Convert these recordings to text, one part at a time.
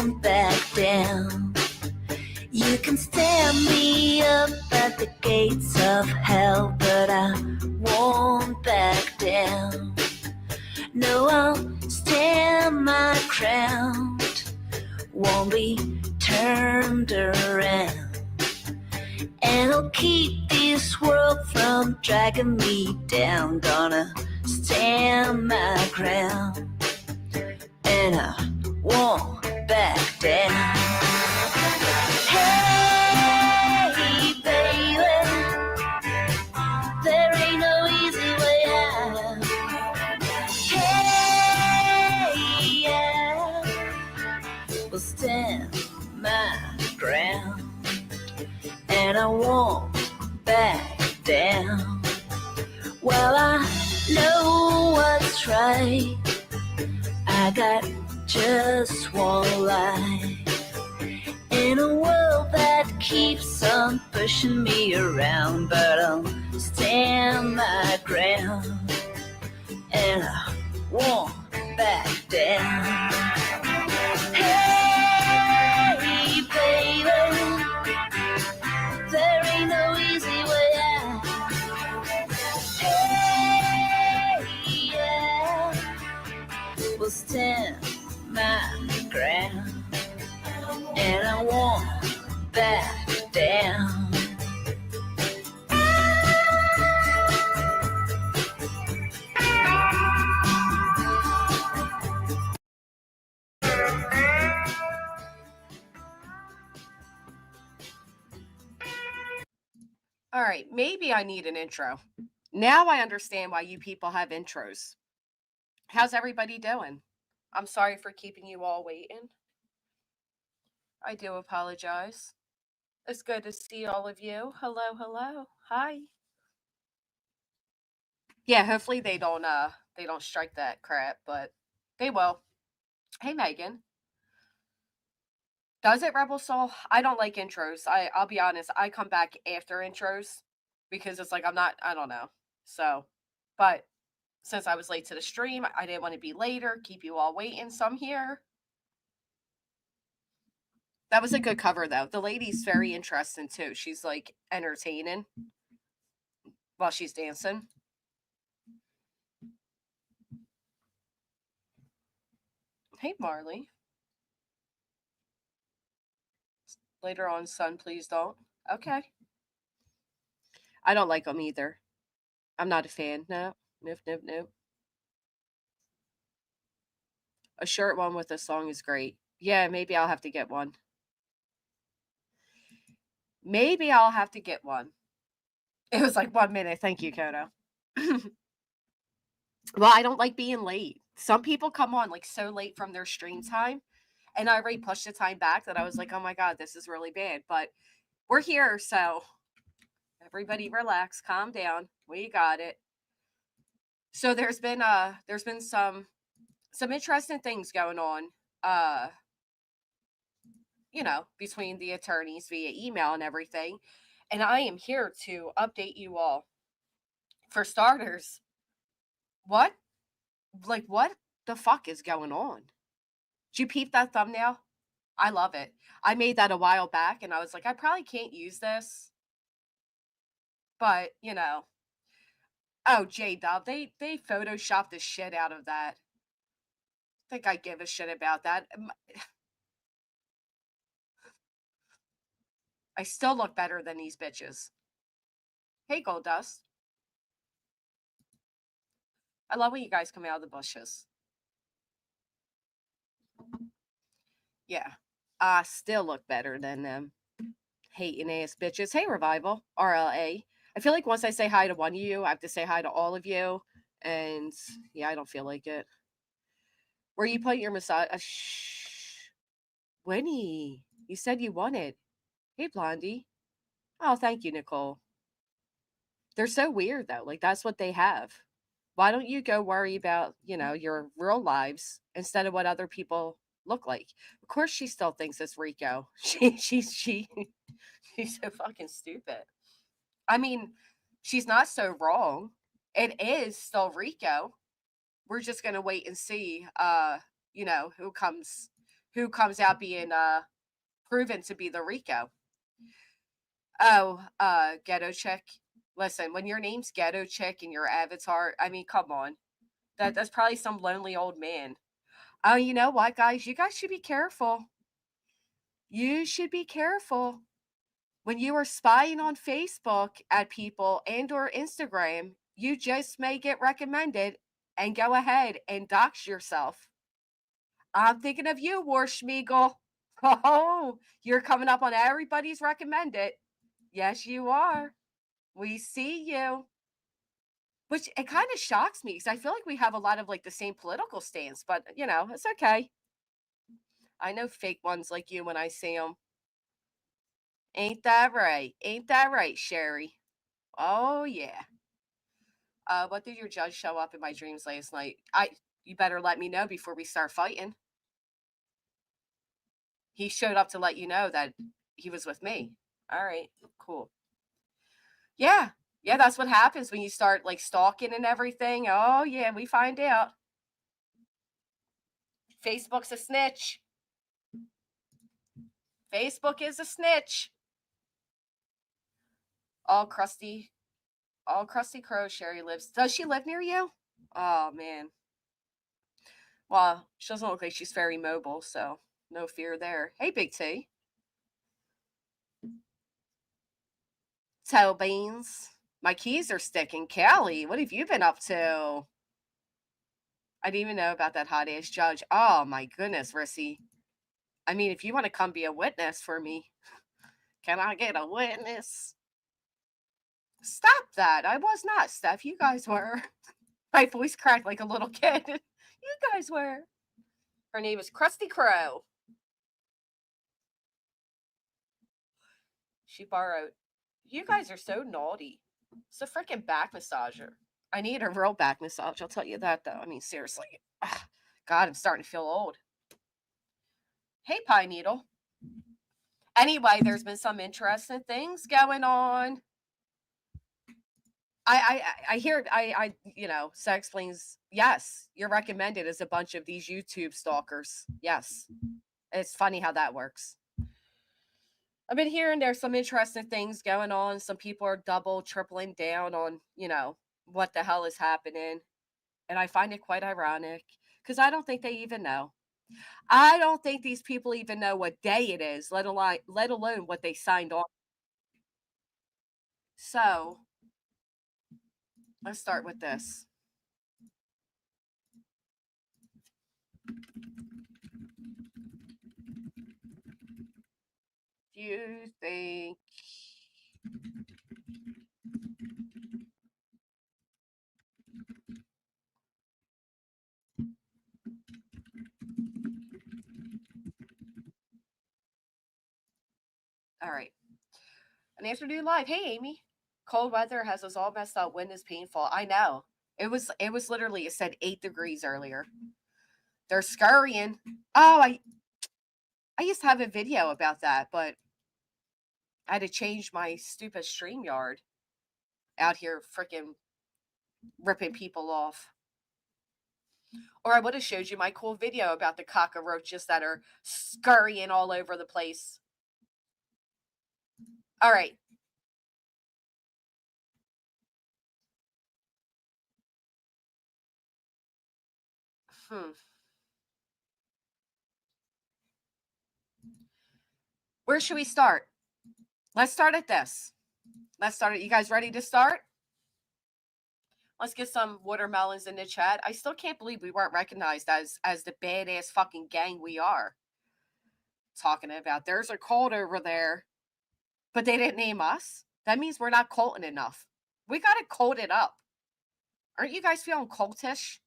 won't back down. You can stand me up at the gates of hell, but I won't back down. No, I'll stand my ground, won't be turned around. And I'll keep this world from dragging me down. Gonna stand my ground, and I won't back down. Hey, baby, there ain't no easy way out. Hey, yeah, we'll stand my ground, and I won't back down. Well, I know what's right. I got just one life in a world that keeps on pushing me around, but I'll stand my ground, and I won't back down. Hey, baby, there ain't no easy way out. Hey, yeah, we'll stand my ground, and I won't back down. All right, maybe I need an intro. Now I understand why you people have intros. How's everybody doing? I'm sorry for keeping you all waiting. I do apologize. It's good to see all of you. Hello, hello. Hi. Yeah, hopefully they don't strike that crap, but they will. Hey, Megan. Does it, Rebel Soul? I don't like intros. I'll be honest. I come back after intros because it's like I don't know. So, but since I was late to the stream, I didn't want to be later, keep you all waiting, so I'm here. That was a good cover, though. The lady's very interesting, too. She's, like, entertaining while she's dancing. Hey, Marley. Later on, son, please don't. Okay. I don't like them either. I'm not a fan. No. Nope, nope, nope. A short one with a song is great. Yeah, maybe I'll have to get one. Maybe I'll have to get one. It was like 1 minute. Thank you, Kodo. Well, I don't like being late. Some people come on like so late from their stream time, and I already pushed the time back that I was like, oh my God, this is really bad. But we're here, so everybody relax, calm down. We got it. So there's been some interesting things going on, between the attorneys via email and everything. And I am here to update you all. For starters, what the fuck is going on? Did you peep that thumbnail? I love it. I made that a while back, and I was like, I probably can't use this. But, oh, J-Dub, they photoshopped the shit out of that. I think I give a shit about that. I still look better than these bitches. Hey, Gold Dust. I love when you guys come out of the bushes. Yeah. I still look better than them. Hating ass bitches. Hey, Revival. RLA. I feel like once I say hi to one of you, I have to say hi to all of you. And yeah, I don't feel like it. Where you put your massage? Winnie, you said you won it. Hey, Blondie. Oh, thank you, Nicole. They're so weird, though. Like, that's what they have. Why don't you go worry about, your real lives instead of what other people look like? Of course, she still thinks it's Rico. She's so fucking stupid. I mean, she's not so wrong. It is still Rico. We're just gonna wait and see, who who comes out being proven to be the Rico. Oh, Ghetto Chick. Listen, when your name's Ghetto Chick and your avatar, I mean, come on. That's probably some lonely old man. Oh, you know what, guys? You guys should be careful. You should be careful. When you are spying on Facebook at people and or Instagram, you just may get recommended and go ahead and dox yourself. I'm thinking of you, Warschmiegel. Oh, you're coming up on everybody's recommended. Yes, you are. We see you. Which it kind of shocks me because I feel like we have a lot of like the same political stance, but it's okay. I know fake ones like you when I see them. Ain't that right? Ain't that right, Sherry? Oh yeah. What did your judge show up in my dreams last night? You better let me know before we start fighting. He showed up to let you know that he was with me. All right, cool. Yeah. Yeah, that's what happens when you start like stalking and everything. Oh yeah, we find out. Facebook's a snitch. Facebook is a snitch. All crusty crow Sherry lives. Does she live near you? Oh man. Well, she doesn't look like she's very mobile, so no fear there. Hey, Big T. Toe beans. My keys are sticking. Callie, what have you been up to? I didn't even know about that hot ass judge. Oh my goodness, Rissy. I mean, if you want to come be a witness for me, can I get a witness? Stop that. I was not, Steph. You guys were. My voice cracked like a little kid. You guys were. Her name is Krusty Crow. She borrowed. You guys are so naughty. It's a freaking back massager. I need a real back massage. I'll tell you that, though. I mean, seriously. Ugh, God, I'm starting to feel old. Hey, Pine Needle. Anyway, there's been some interesting things going on. I hear Sex Explains. Yes, you're recommended as a bunch of these YouTube stalkers. Yes, it's funny how that works. I've been hearing there's some interesting things going on. Some people are double, tripling down on what the hell is happening, and I find it quite ironic because I don't think they even know. I don't think these people even know what day it is, let alone what they signed on. So let's start with this. Do you think all right. An afternoon live. Hey Amy. Cold weather has us all messed up. Wind is painful. I know. It was literally, it said 8 degrees earlier. They're scurrying. Oh, I used to have a video about that, but I had to change my stupid StreamYard out here freaking ripping people off. Or I would have showed you my cool video about the cockroaches that are scurrying all over the place. All right. Where should we start? Let's start at this. Let's start it. You guys ready to start? Let's get some watermelons in the chat. I still can't believe we weren't recognized as the badass fucking gang we are. Talking about there's a cult over there, but they didn't name us. That means we're not culting enough. We got to cult it up. Aren't you guys feeling cultish?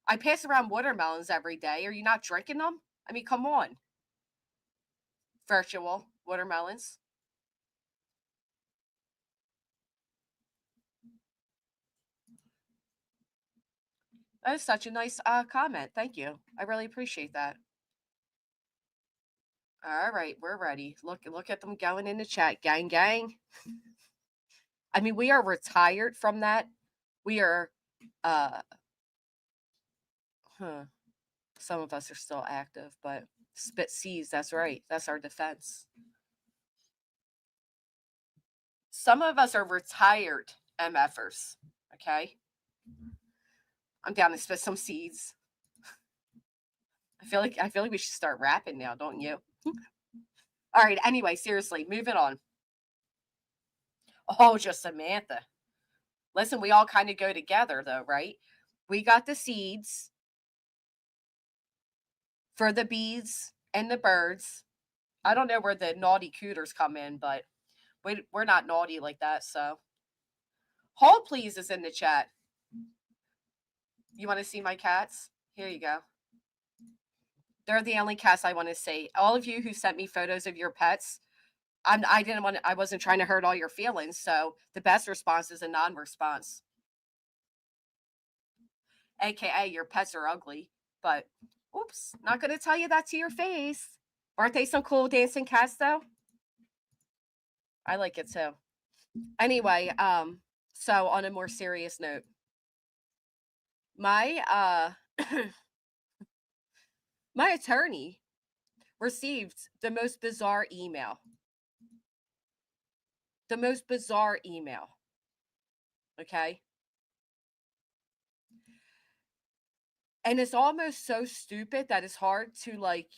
I pass around watermelons every day. Are you not drinking them? I mean, come on. Virtual watermelons. That is such a nice comment. Thank you. I really appreciate that. All right, we're ready. Look at them going in the chat. Gang, gang. I mean, we are retired from that. We are some of us are still active, but Spit seeds, that's right. That's our defense. Some of us are retired MFers, okay? I'm down to spit some seeds. I feel like we should start rapping now, don't you? All right, anyway, seriously, moving on. Oh, just Samantha. Listen, we all kind of go together though, right? We got the seeds for the bees and the birds. I don't know where the naughty cooters come in, but we're not naughty like that, so. Hold please is in the chat. You want to see my cats? Here you go. They're the only cats I want to see. All of you who sent me photos of your pets, I wasn't trying to hurt all your feelings, so the best response is a non-response. AKA your pets are ugly, but oops, not going to tell you that to your face. Aren't they some cool dancing cats though? I like it too. Anyway, so on a more serious note, my my attorney received the most bizarre email. The most bizarre email. Okay? And it's almost so stupid that it's hard to like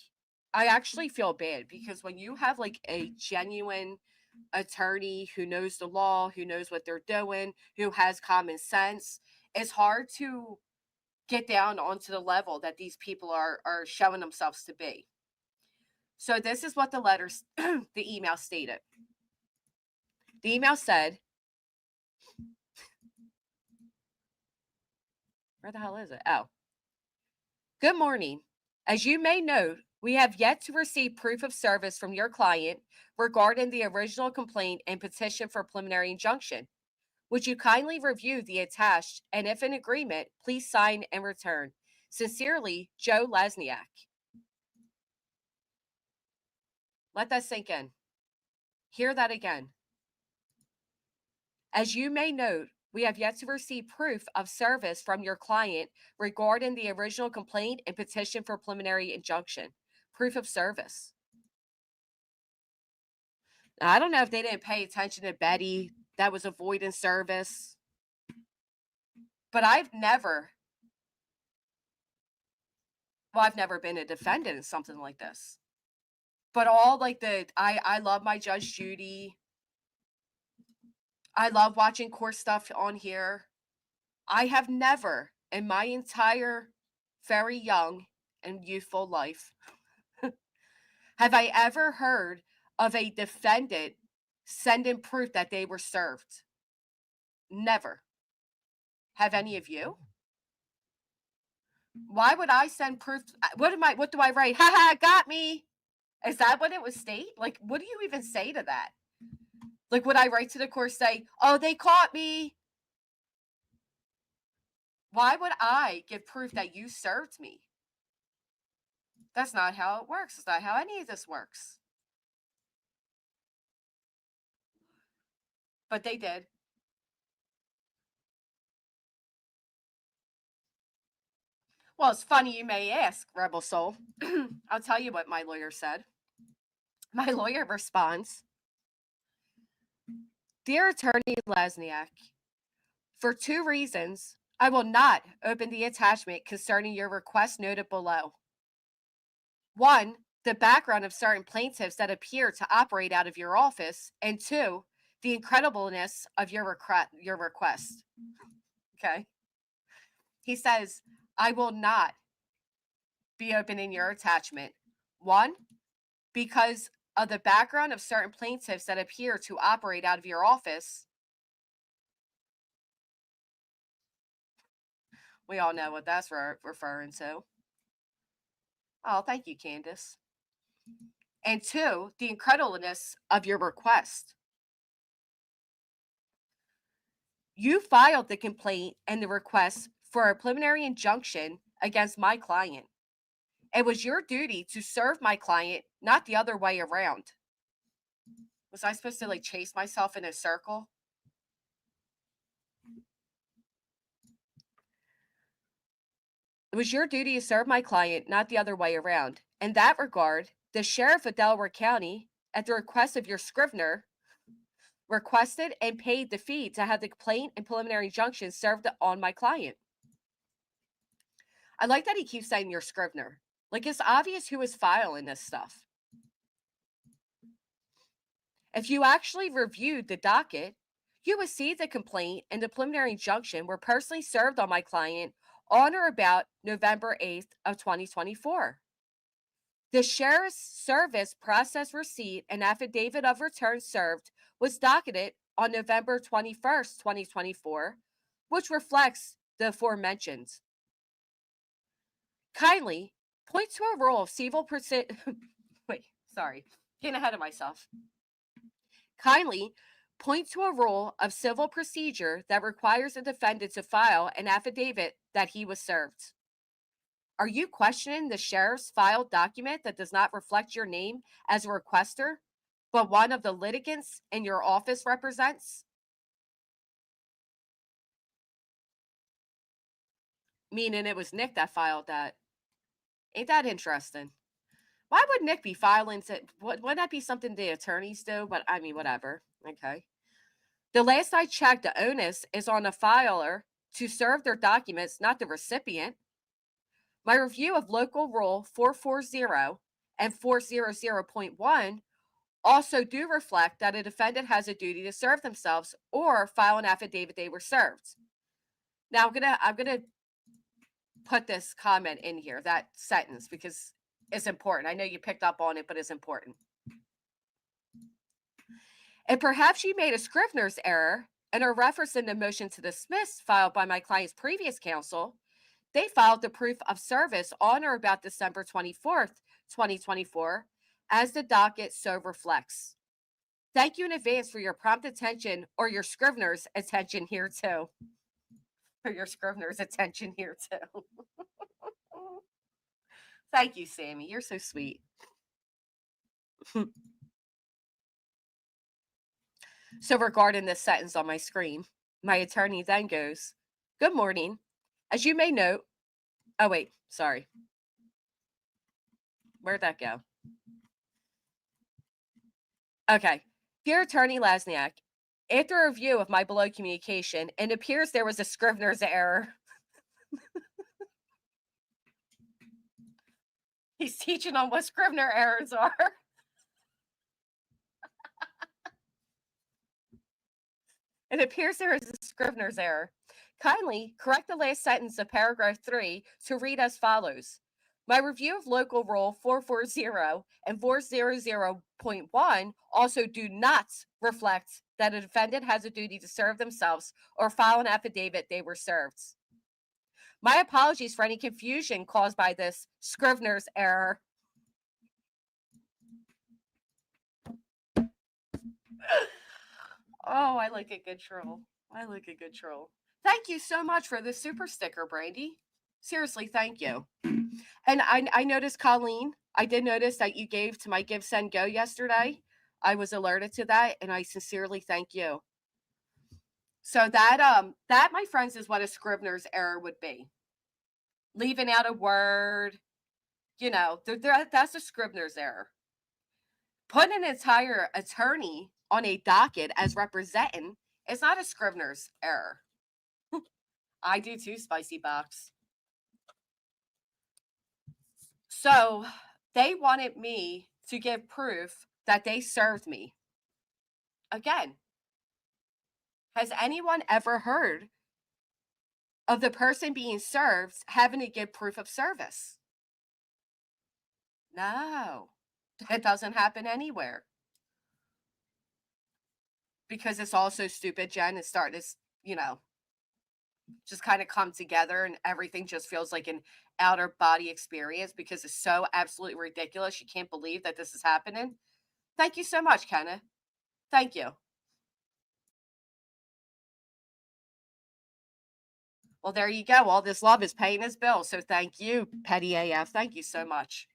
I actually feel bad because when you have like a genuine attorney who knows the law, who knows what they're doing, who has common sense, it's hard to get down onto the level that these people are showing themselves to be. So this is what the letters the email stated. The email said, where the hell is it? Oh. Good morning. As you may note, we have yet to receive proof of service from your client regarding the original complaint and petition for preliminary injunction. Would you kindly review the attached and, if in agreement, please sign and return? Sincerely, Joe Lesniak. Let that sink in. Hear that again. As you may note, we have yet to receive proof of service from your client regarding the original complaint and petition for preliminary injunction. Proof of service. Now, I don't know if they didn't pay attention to Betty that was avoiding service, but I've never been a defendant in something like this. But all like I love my Judge Judy. I love watching court stuff on here. I have never in my entire very young and youthful life have I ever heard of a defendant sending proof that they were served. Never. Have any of you? Why would I send proof? What do I write? Haha, got me. Is that what it would state? Like, what do you even say to that? Like, would I write to the court say, oh, they caught me? Why would I give proof that you served me? That's not how it works. It's not how any of this works. But they did. Well, it's funny you may ask, Rebel Soul. I'll tell you what my lawyer said. My lawyer responds, Dear Attorney Lesniak, for 2 reasons, I will not open the attachment concerning your request noted below. 1, the background of certain plaintiffs that appear to operate out of your office, and 2, the incredibleness of your request. Okay. He says, I will not be opening your attachment. 1, because of the background of certain plaintiffs that appear to operate out of your office. We all know what that's referring to. Oh, thank you, Candace. And 2, the incredibleness of your request. You filed the complaint and the request for a preliminary injunction against my client. It was your duty to serve my client, not the other way around. Was I supposed to like chase myself in a circle? It was your duty to serve my client, not the other way around. In that regard, the sheriff of Delaware County, at the request of your Scrivener, requested and paid the fee to have the complaint and preliminary injunction served on my client. I like that he keeps saying your Scrivener. Like, it's obvious who is filing this stuff. If you actually reviewed the docket, you would see the complaint and the preliminary injunction were personally served on my client on or about November 8th of 2024. The sheriff's service process receipt and affidavit of return served was docketed on November 21st, 2024, which reflects the aforementioned. Kindly point to a rule of civil procedure. Wait, sorry, getting ahead of myself. Kindly point to a rule of civil procedure that requires a defendant to file an affidavit that he was served. Are you questioning the sheriff's filed document that does not reflect your name as a requester, but one of the litigants in your office represents? Meaning it was Nick that filed that. Ain't that interesting? Why would Nick be filing? Wouldn't that be something the attorneys do? But I mean, whatever. Okay. The last I checked, the onus is on the filer to serve their documents, not the recipient. My review of Local Rule 440 and 400.1 also do reflect that a defendant has a duty to serve themselves or file an affidavit they were served. Now I'm gonna put this comment in here, that sentence, because it's important. I know you picked up on it, but it's important. And perhaps you made a Scrivener's error and are referencing the motion to dismiss filed by my client's previous counsel. They filed the proof of service on or about December 24th, 2024, as the docket so reflects. Thank you in advance for your prompt attention or your Scrivener's attention here too. For your Scrivener's attention here too. Thank you, Sammy. You're so sweet. So regarding this sentence on my screen, my attorney then goes, "Good morning. As you may note," oh wait, sorry. Where'd that go? Okay. "Dear Attorney Lasniak, after a review of my below communication, it appears there was a Scrivener's error." He's teaching on what Scrivener errors are. It appears there is a Scrivener's error. Kindly correct the last sentence of paragraph 3 to read as follows. My review of Local Rule 440 and 400.1 also do not reflect that a defendant has a duty to serve themselves or file an affidavit they were served. My apologies for any confusion caused by this Scrivener's error. Oh, I like a good troll. I like a good troll. Thank you so much for the super sticker, Brandy. Seriously, thank you. And I noticed, Colleen, I did notice that you gave to my Give, Send, Go yesterday. I was alerted to that, and I sincerely thank you. So that, my friends, is what a Scrivener's error would be. Leaving out a word, that's a Scrivener's error. Putting an entire attorney on a docket as representing is not a Scrivener's error. I do too, Spicy Box. So they wanted me to give proof that they served me. Again, has anyone ever heard of the person being served having to give proof of service? No, that doesn't happen anywhere. Because it's all so stupid, Jen. It's starting to, just kind of come together and everything just feels like an outer body experience because it's so absolutely ridiculous. You can't believe that this is happening. Thank you so much, Kenneth. Thank you. Well, there you go. All this love is paying his bill. So thank you, Petty AF. Thank you so much.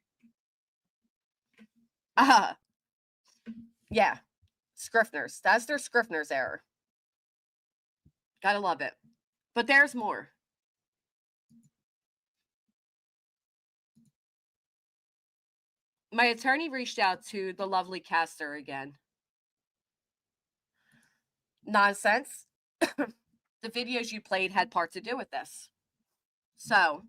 Yeah. Scriveners. That's their Scrivener's error. Gotta love it. But there's more. My attorney reached out to the lovely Castor again. Nonsense. The videos you played had part to do with this. So,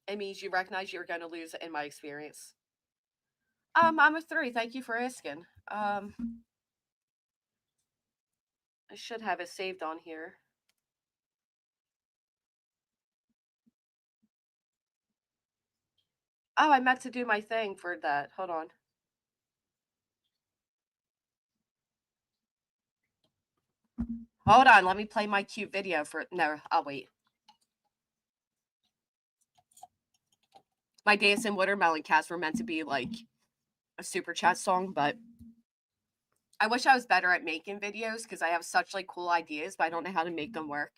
it means you recognize you're going to lose in my experience. I'm a 3. Thank you for asking. I should have it saved on here. Oh, I meant to do my thing for that. Hold on. Hold on. Let me play my cute video for... No, I'll wait. My Dancing Watermelon cats were meant to be like a super chat song, but I wish I was better at making videos because I have such like cool ideas, but I don't know how to make them work.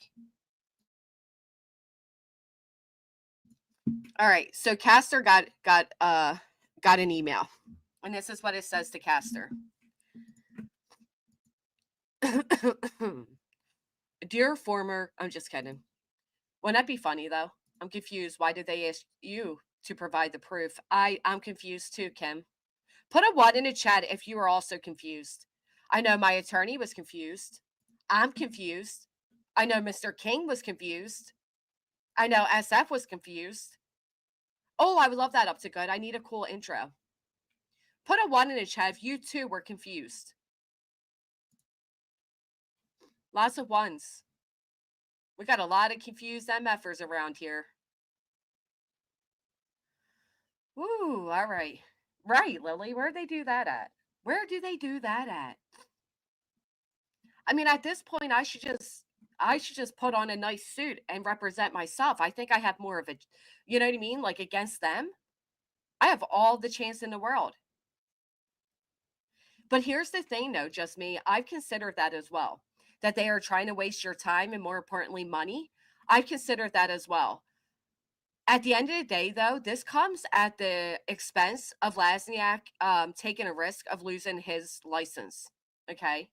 All right, so Castor got an email, and this is what it says to Castor. Dear former, I'm just kidding. Wouldn't that be funny though? I'm confused. Why did they ask you to provide the proof? I'm confused too, Kim. Put a 1 in the chat if you are also confused. I know my attorney was confused. I'm confused. I know Mr. King was confused. I know SF was confused. Oh, I would love that up to good. I need a cool intro. Put a 1 in the chat if you too were confused. Lots of 1s. We got a lot of confused MFers around here. Ooh, all right. Right, Lily. Where'd they do that at? Where do they do that at? I mean, at this point, I should just put on a nice suit and represent myself. I think I have more of a, you know what I mean? Like against them, I have all the chance in the world. But here's the thing though, just me, I've considered that as well, that they are trying to waste your time and more importantly, money. I've considered that as well. At the end of the day, though, this comes at the expense of Lasniak taking a risk of losing his license. Okay.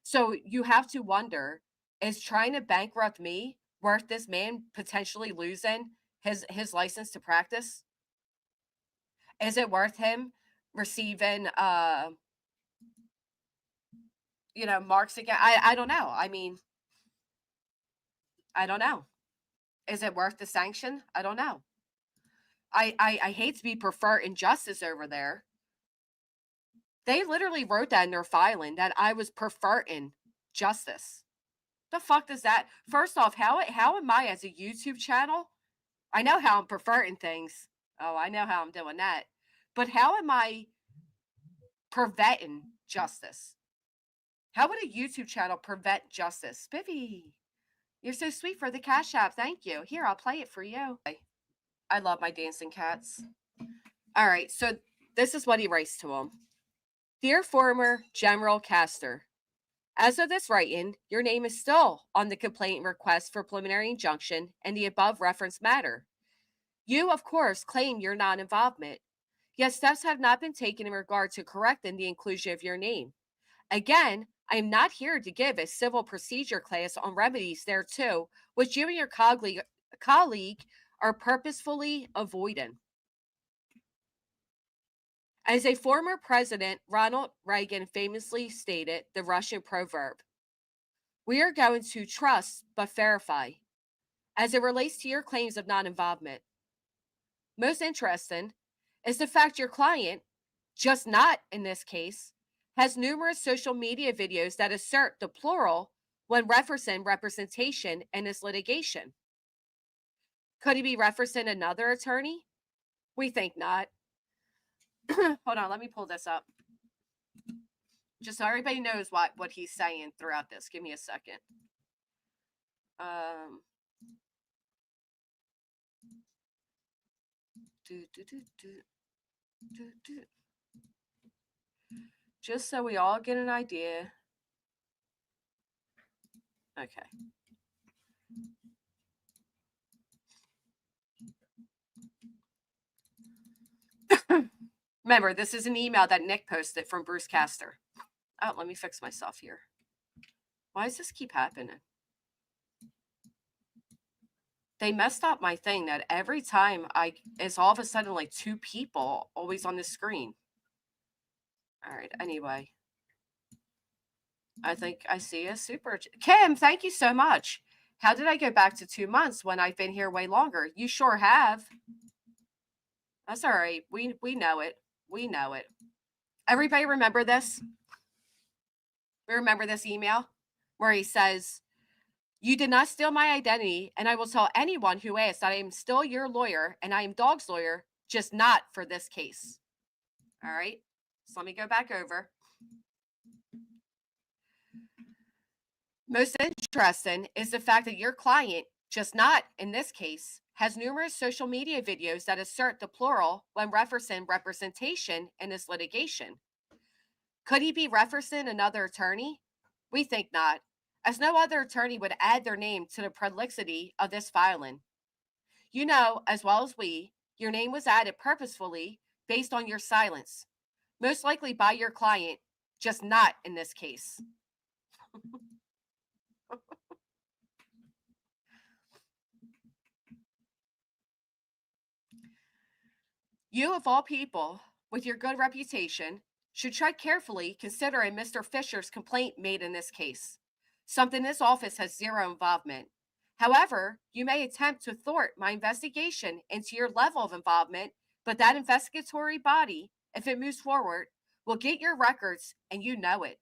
So you have to wonder, is trying to bankrupt me worth this man potentially losing his license to practice? Is it worth him receiving marks again? I don't know. I mean, I don't know. Is it worth the sanction? I don't know. I hate to be prefer injustice over there. They literally wrote that in their filing that I was preferring justice. The fuck does that? First off, how am I as a YouTube channel? I know how I'm preferring things. Oh, I know how I'm doing that. But how am I preventing justice? How would a YouTube channel prevent justice? Spiffy, you're so sweet for the Cash App. Thank you. Here, I'll play it for you. I love my dancing cats. All right, so this is what he writes to him. Dear former General Castor, as of this writing, your name is still on the complaint request for preliminary injunction and the above referenced matter. You, of course, claim your non-involvement, yet steps have not been taken in regard to correcting the inclusion of your name. Again, I am not here to give a civil procedure class on remedies thereto, which you and your colleague are purposefully avoiding. As a former president, Ronald Reagan famously stated the Russian proverb, we are going to trust but verify, as it relates to your claims of non-involvement. Most interesting is the fact your client, just not in this case, has numerous social media videos that assert the plural when referencing representation in this litigation. Could he be referencing another attorney? We think not. Hold on, let me pull this up. Just so everybody knows what he's saying throughout this. Give me a second. Just so we all get an idea. Okay. Remember, this is an email that Nick posted from Bruce Castor. Oh, let me fix myself here. Why does this keep happening? They messed up my thing that every time it's all of a sudden like 2 people always on the screen. All right, anyway. I think I see a super. Kim, thank you so much. How did I go back to 2 months when I've been here way longer? You sure have. That's all right. We know it. We know it. Everybody remember this? We remember this email where he says, "You did not steal my identity, and I will tell anyone who asks that I am still your lawyer and I am Dog's lawyer, just not for this case." All right. So let me go back over. Most interesting is the fact that your client, just not in this case, has numerous social media videos that assert the plural when referencing representation in this litigation. Could he be referencing another attorney? We think not, as no other attorney would add their name to the prolixity of this filing. You know, as well as we, your name was added purposefully based on your silence, most likely by your client, just not in this case. You, of all people, with your good reputation, should tread carefully considering Mr. Fisher's complaint made in this case, something this office has zero involvement. However, you may attempt to thwart my investigation into your level of involvement, but that investigatory body, if it moves forward, will get your records and you know it.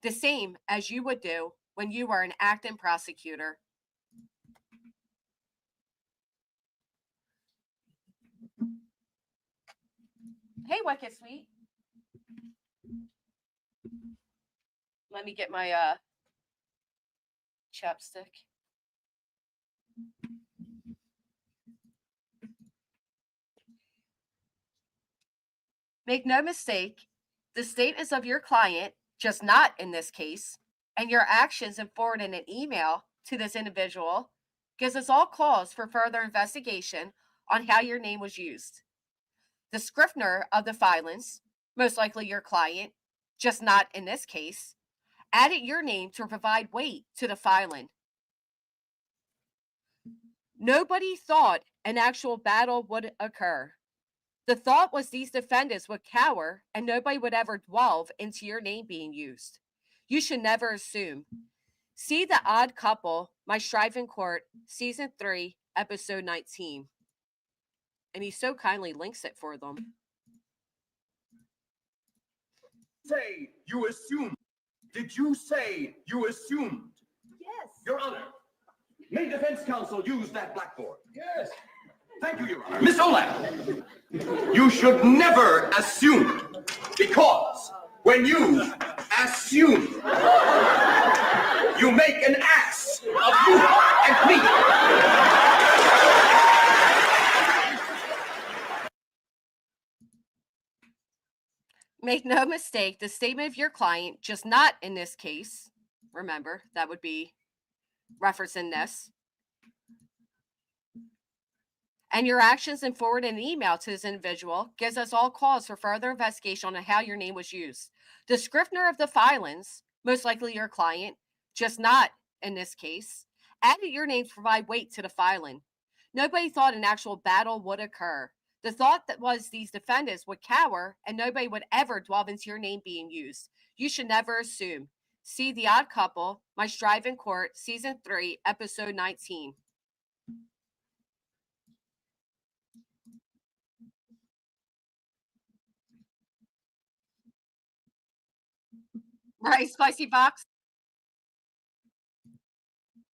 The same as you would do when you were an acting prosecutor. Hey, Wicked Sweet. Let me get my chapstick. Make no mistake, the statements of your client, just not in this case, and your actions in forwarding an email to this individual gives us all cause for further investigation on how your name was used. The Scrivener of the filings, most likely your client, just not in this case, added your name to provide weight to the filing. Nobody thought an actual battle would occur. The thought was these defendants would cower and nobody would ever delve into your name being used. You should never assume. See The Odd Couple, My Strife in Court, Season 3, Episode 19. And he so kindly links it for them. Say you assumed. Did you say you assumed? Yes. Your Honor, may defense counsel use that blackboard? Yes. Thank you, Your Honor. Miss Olaf, you should never assume, because when you assume, you make an ass of you and me. Make no mistake, the statement of your client, just not in this case, remember, that would be referencing this, and your actions in forwarding an email to this individual gives us all cause for further investigation on how your name was used. The Scrivener of the filings, most likely your client, just not in this case, added your name to provide weight to the filing. Nobody thought an actual battle would occur. The thought that was these defendants would cower and nobody would ever delve into your name being used. You should never assume. See The Odd Couple, My Strife in Court, Season 3, Episode 19. Right, Spicy Fox?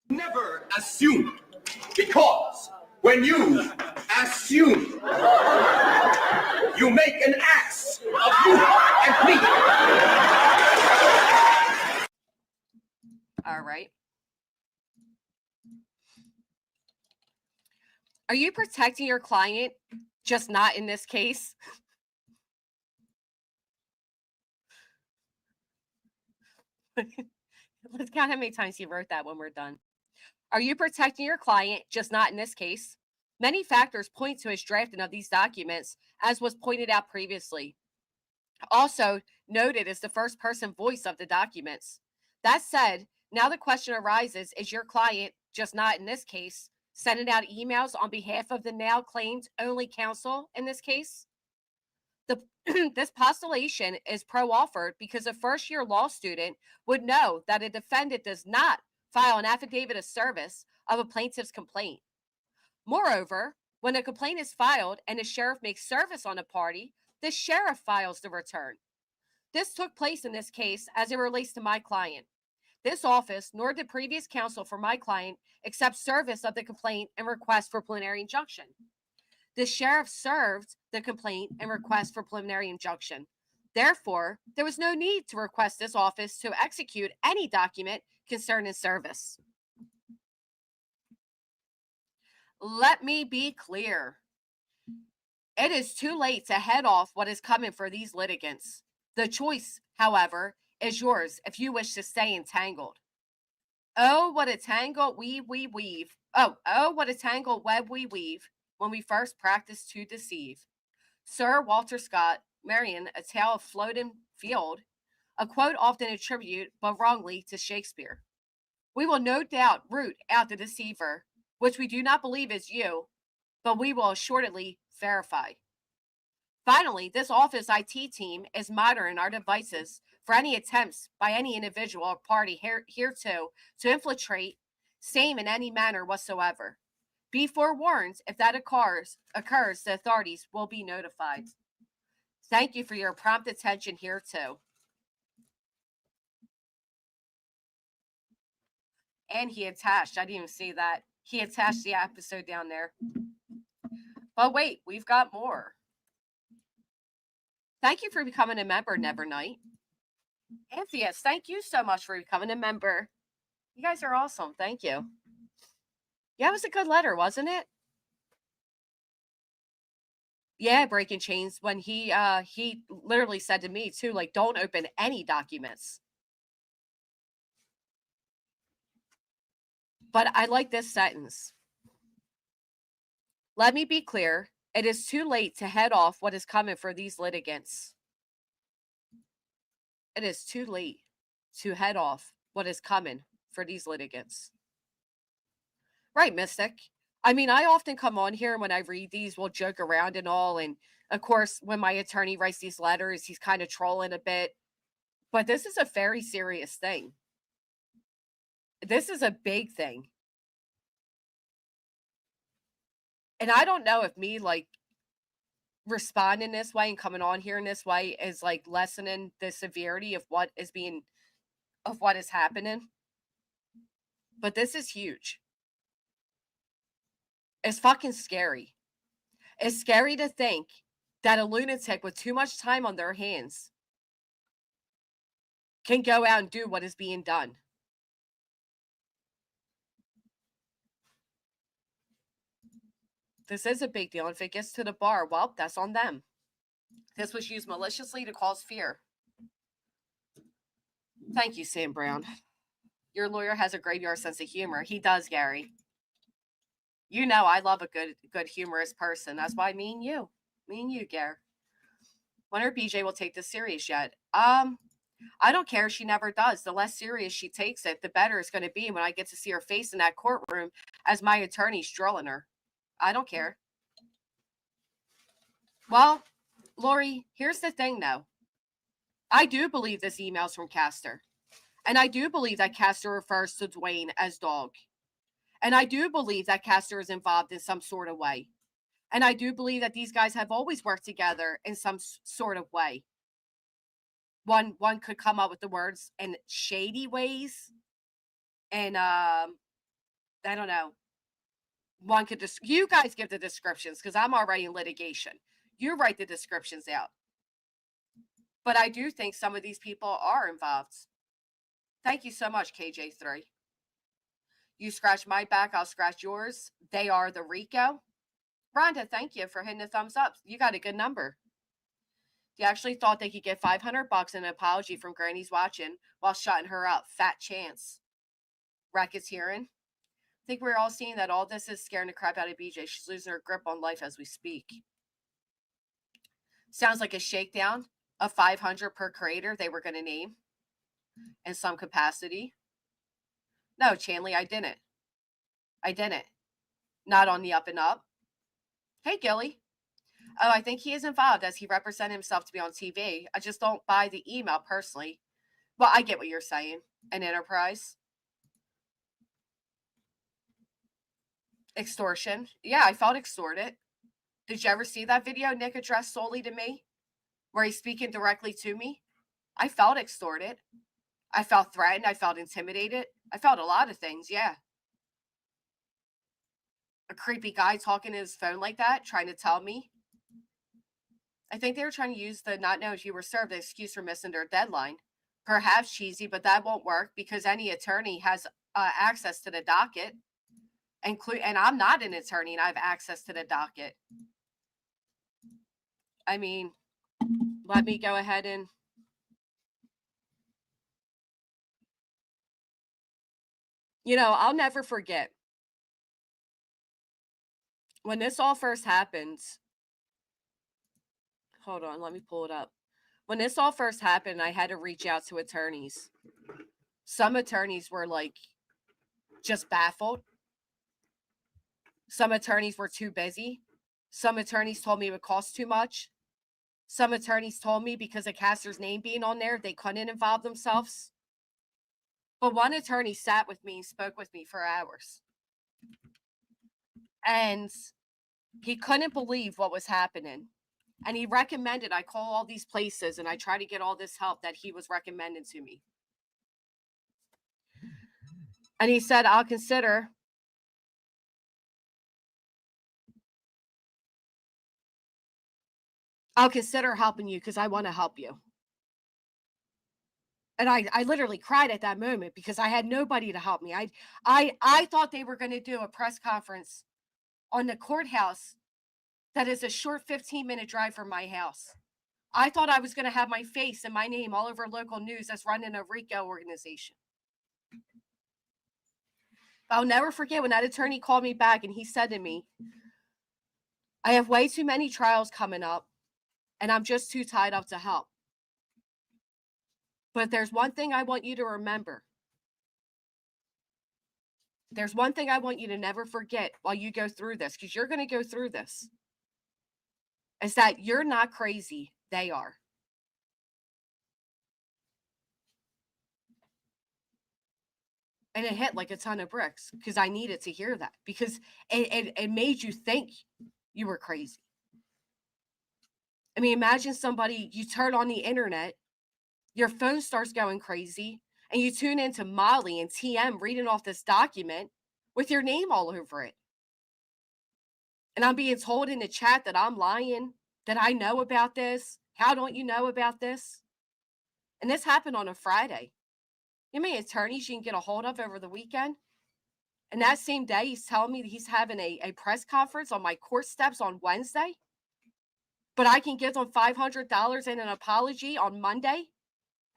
Never assume, because when you assume, you make an ass of you and me. All right. Are you protecting your client, just not in this case? Let's count how many times you wrote that when we're done. Are you protecting your client, just not in this case? Many factors point to his drafting of these documents, as was pointed out previously. Also noted is the first person voice of the documents. That said, now the question arises, is your client, just not in this case, sending out emails on behalf of the now claimed only counsel in this case. This postulation is pro-offered because a first-year law student would know that a defendant does not file an affidavit of service of a plaintiff's complaint. Moreover, when a complaint is filed and the sheriff makes service on a party, the sheriff files the return. This took place in this case as it relates to my client. This office, nor did previous counsel for my client, accept service of the complaint and request for preliminary injunction. The sheriff served the complaint and request for preliminary injunction. Therefore, there was no need to request this office to execute any document concerning service. Let me be clear. It is too late to head off what is coming for these litigants. The choice, however, is yours if you wish to stay entangled. Oh, what a tangled weave we weave. Oh, what a tangled web we weave when we first practice to deceive. Sir Walter Scott, Marion, A Tale of Floating Field, a quote often attributed, but wrongly, to Shakespeare. We will no doubt root out the deceiver, which we do not believe is you, but we will assuredly verify. Finally, this office IT team is monitoring our devices for any attempts by any individual or party hereto to infiltrate same in any manner whatsoever. Be forewarned, if that occurs, the authorities will be notified. Thank you for your prompt attention hereto. And he attached, I didn't even see that. He attached the episode down there. But wait, we've got more. Thank you for becoming a member, Nevernight. Amphius, thank you so much for becoming a member. You guys are awesome. Thank you. Yeah, it was a good letter, wasn't it? Yeah, Breaking Chains, when he literally said to me too, like, don't open any documents. But I like this sentence. Let me be clear. It is too late to head off what is coming for these litigants. It is too late to head off what is coming for these litigants. Right, Mystic. I mean, I often come on here and when I read these, we'll joke around and all. And of course, when my attorney writes these letters, he's kind of trolling a bit. But this is a very serious thing. This is a big thing. And I don't know if me, like, responding this way and coming on here in this way is, like, lessening the severity of what is happening. But this is huge. It's fucking scary. It's scary to think that a lunatic with too much time on their hands can go out and do what is being done. This is a big deal. If it gets to the bar, well, that's on them. This was used maliciously to cause fear. Thank you, Sam Brown. Your lawyer has a graveyard sense of humor. He does, Gary. You know I love a good humorous person. That's why me and you, Gary. Wonder if BJ will take this serious yet. I don't care if she never does. The less serious she takes it, the better it's going to be when I get to see her face in that courtroom as my attorney's drilling her. I don't care. Well, Lori, here's the thing, though. I do believe this email's from Castor. And I do believe that Castor refers to Dwayne as dog. And I do believe that Castor is involved in some sort of way. And I do believe that these guys have always worked together in some sort of way. One could come up with the words in shady ways. And I don't know. One could just, you guys give the descriptions because I'm already in litigation. You write the descriptions out. But I do think some of these people are involved. Thank you so much, KJ3. You scratch my back, I'll scratch yours. They are the Rico. Rhonda, thank you for hitting the thumbs up. You got a good number. You actually thought they could get $500 and an apology from Granny's watching while shutting her up. Fat chance. Racket's hearing. I think we're all seeing that all this is scaring the crap out of BJ. She's losing her grip on life as we speak. Sounds like a shakedown of 500 per creator they were going to name in some capacity. No, Chanley, I didn't. not on the up and up. Hey, Gilly. Oh, I think he is involved as he represented himself to be on TV. I just don't buy the email personally. Well, I get what you're saying. An enterprise. Extortion. Yeah, I felt extorted. Did you ever see that video Nick addressed solely to me? Where he's speaking directly to me? I felt extorted. I felt threatened. I felt intimidated. I felt a lot of things, yeah. A creepy guy talking to his phone like that, trying to tell me. I think they were trying to use the not know if you were served excuse for missing their deadline. Perhaps cheesy, but that won't work because any attorney has access to the docket. And I'm not an attorney and I have access to the docket. I mean, let me go ahead and I'll never forget when this all first happened. Hold on, let me pull it up. When this all first happened, I had to reach out to attorneys. Some attorneys were like just baffled. Some attorneys were too busy. Some attorneys told me it would cost too much. Some attorneys told me because of Castor's name being on there, they couldn't involve themselves. But one attorney sat with me and spoke with me for hours. And he couldn't believe what was happening. And he recommended I call all these places and I try to get all this help that he was recommending to me. And he said, I'll consider helping you because I want to help you. And I literally cried at that moment because I had nobody to help me. I thought they were going to do a press conference on the courthouse that is a short 15-minute drive from my house. I thought I was going to have my face and my name all over local news that's running a RICO organization. I'll never forget when that attorney called me back and he said to me, I have way too many trials coming up and I'm just too tied up to help. But there's one thing I want you to remember. There's one thing I want you to never forget while you go through this, because you're going to go through this, is that you're not crazy. They are. And it hit like a ton of bricks because I needed to hear that because it made you think you were crazy. I mean, imagine somebody, you turn on the internet, your phone starts going crazy, and you tune into Molly and TM reading off this document with your name all over it. And I'm being told in the chat that I'm lying, that I know about this. How don't you know about this? And this happened on a Friday. You mean attorneys you can get a hold of over the weekend? And that same day, he's telling me that he's having a press conference on my court steps on Wednesday. But I can give them $500 and an apology on Monday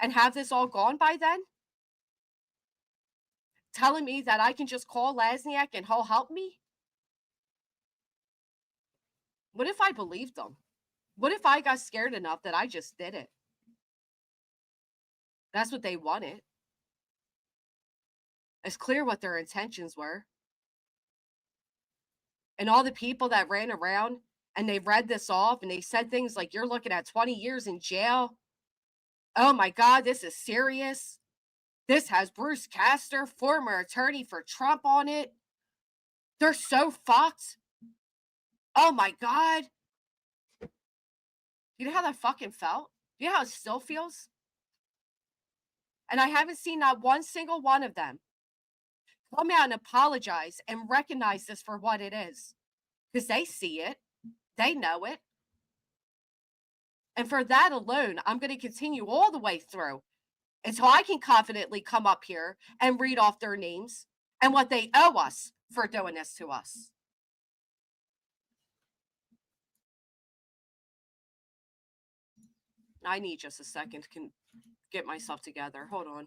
and have this all gone by then? Telling me that I can just call Lasniak and he'll help me? What if I believed them? What if I got scared enough that I just did it? That's what they wanted. It's clear what their intentions were. And all the people that ran around and they read this off and they said things like, you're looking at 20 years in jail. Oh my God, this is serious. This has Bruce Castor, former attorney for Trump, on it. They're so fucked. Oh my God. You know how that fucking felt? You know how it still feels? And I haven't seen not one single one of them come out and apologize and recognize this for what it is. Because they see it. They know it. And for that alone, I'm going to continue all the way through until I can confidently come up here and read off their names and what they owe us for doing this to us. I need just a second to get myself together. Hold on.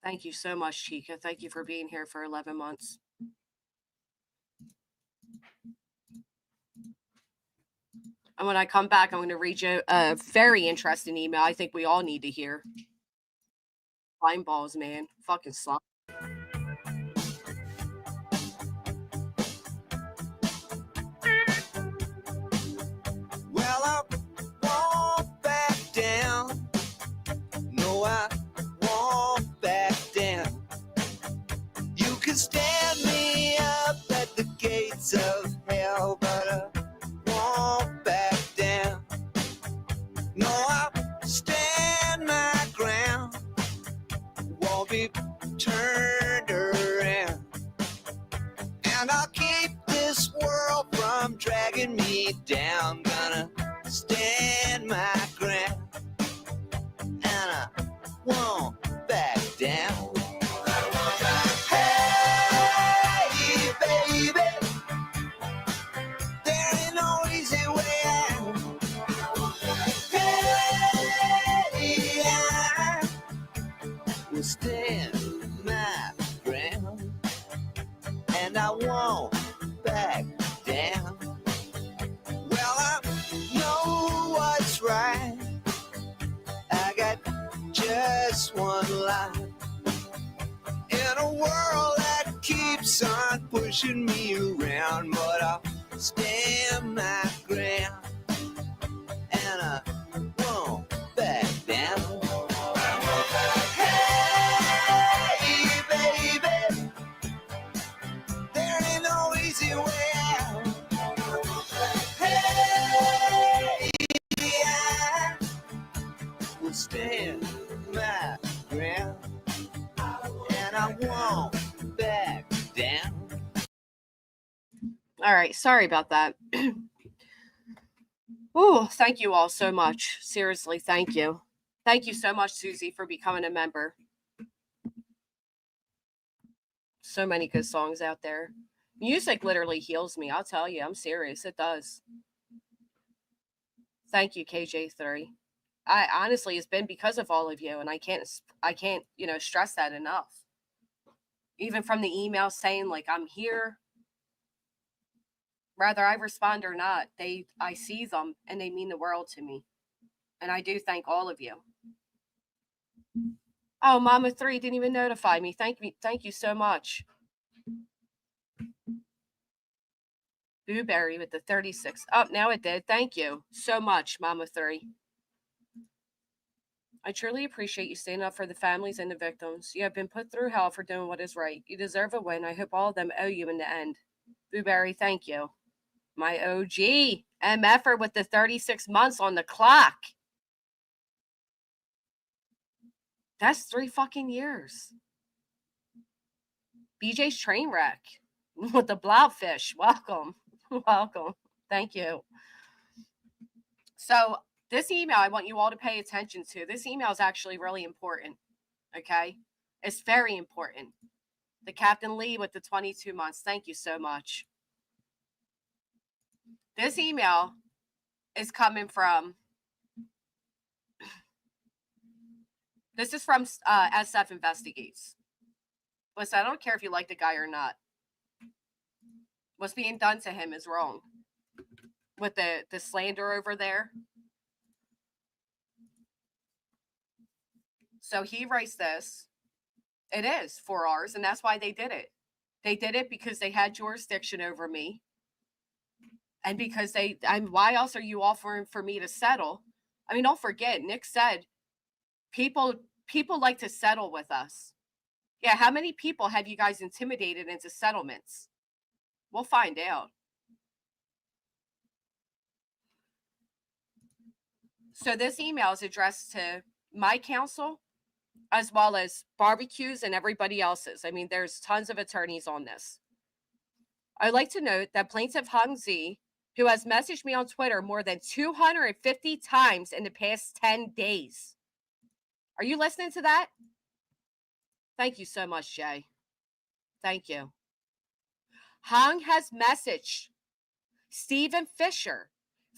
Thank you so much, Chica. Thank you for being here for 11 months. And when I come back, I'm going to read you a very interesting email I think we all need to hear. Slime balls, man. Fucking slime. Well, I won't back down. No, I won't back down. You can stand me up at the gates of hell, but I won't back down. No, I'll stand my ground. Won't be turned around. And I'll keep this world from dragging me down. Gonna stand my ground. And I won't back down. Hey, baby, there ain't no easy way out. Hey, I will stand my ground. And I won't back down. Well, I know what's right. I got just one life. In a world that keeps on pushing me around, but I'll stand my ground. And I won't back down. Hey, baby, there ain't no easy way out. Hey, I will stand my ground. And I won't back down. All right. Sorry about that. Oh, thank you all so much. Seriously, thank you. Thank you so much, Susie, for becoming a member. So many good songs out there. Music literally heals me. I'll tell you. I'm serious. It does. Thank you, KJ3. I honestly, it's been because of all of you, and I can't, stress that enough. Even from the email saying like I'm here, whether I respond or not, I see them and they mean the world to me, and I do thank all of you. Oh, Mama 3 didn't even notify me. Thank you so much. Blueberry with the 36. Oh, now it did. Thank you so much, Mama 3. I truly appreciate you standing up for the families and the victims. You have been put through hell for doing what is right. You deserve a win. I hope all of them owe you in the end. Blueberry, thank you. My OG, MFer with the 36 months on the clock. That's 3 fucking years. BJ's train wreck with the blobfish. Welcome. Welcome. Thank you. So this email, I want you all to pay attention to. This email is actually really important. Okay? It's very important. The Captain Lee with the 22 months. Thank you so much. This email is coming from, this is from SF Investigates. Listen, I don't care if you like the guy or not. What's being done to him is wrong. With the slander over there. So he writes this. It is 4 hours, and that's why they did it. They did it because they had jurisdiction over me. And because why else are you offering for me to settle? I mean, don't forget, Nick said people like to settle with us. Yeah, how many people have you guys intimidated into settlements? We'll find out. So this email is addressed to my counsel as well as barbecues and everybody else's. I mean, there's tons of attorneys on this. I'd like to note that Plaintiff Hung Z, who has messaged me on Twitter more than 250 times in the past 10 days. Are you listening to that? Thank you so much, Jay. Thank you. Hung has messaged Stephen Fisher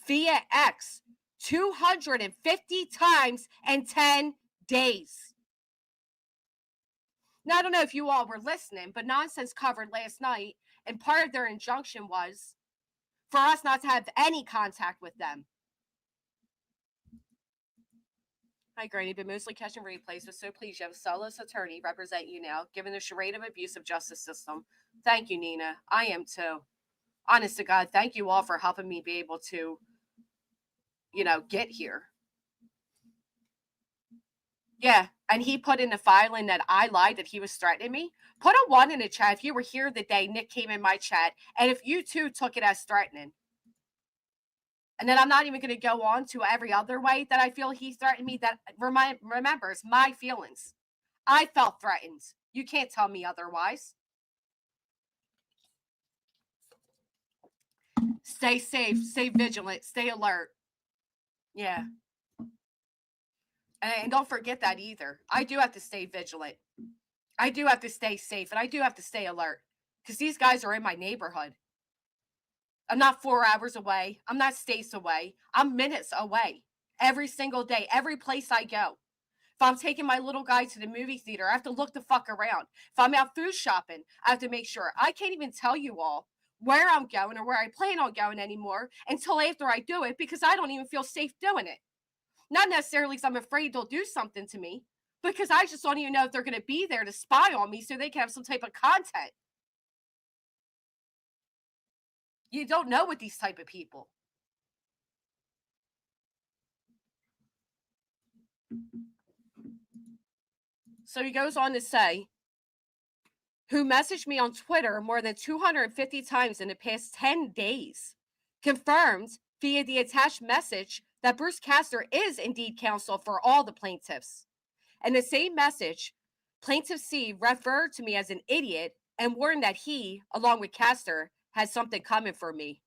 via X 250 times in 10 days. Now, I don't know if you all were listening, but Nonsense covered last night, and part of their injunction was for us not to have any contact with them. Hi, Granny. Been mostly catching replays, but so pleased you have a solid attorney represent you now, given the charade of abusive justice system. Thank you, Nina. I am too. Honest to God, thank you all for helping me be able to, get here. Yeah, and he put in the filing that I lied, that he was threatening me. Put a 1 in the chat if you were here the day Nick came in my chat, and if you too took it as threatening. And then I'm not even going to go on to every other way that I feel he threatened me that remembers my feelings. I felt threatened. You can't tell me otherwise. Stay safe, stay vigilant, stay alert. Yeah. And don't forget that either. I do have to stay vigilant. I do have to stay safe, and I do have to stay alert because these guys are in my neighborhood. I'm not 4 hours away. I'm not states away. I'm minutes away every single day, every place I go. If I'm taking my little guy to the movie theater, I have to look the fuck around. If I'm out food shopping, I have to make sure. I can't even tell you all where I'm going or where I plan on going anymore until after I do it because I don't even feel safe doing it. Not necessarily because I'm afraid they'll do something to me, because I just don't even know if they're going to be there to spy on me so they can have some type of content. You don't know with these type of people. So he goes on to say, who messaged me on Twitter more than 250 times in the past 10 days, confirmed via the attached message that Bruce Castor is indeed counsel for all the plaintiffs. And the same message, Plaintiff C referred to me as an idiot and warned that he, along with Castor, has something coming for me.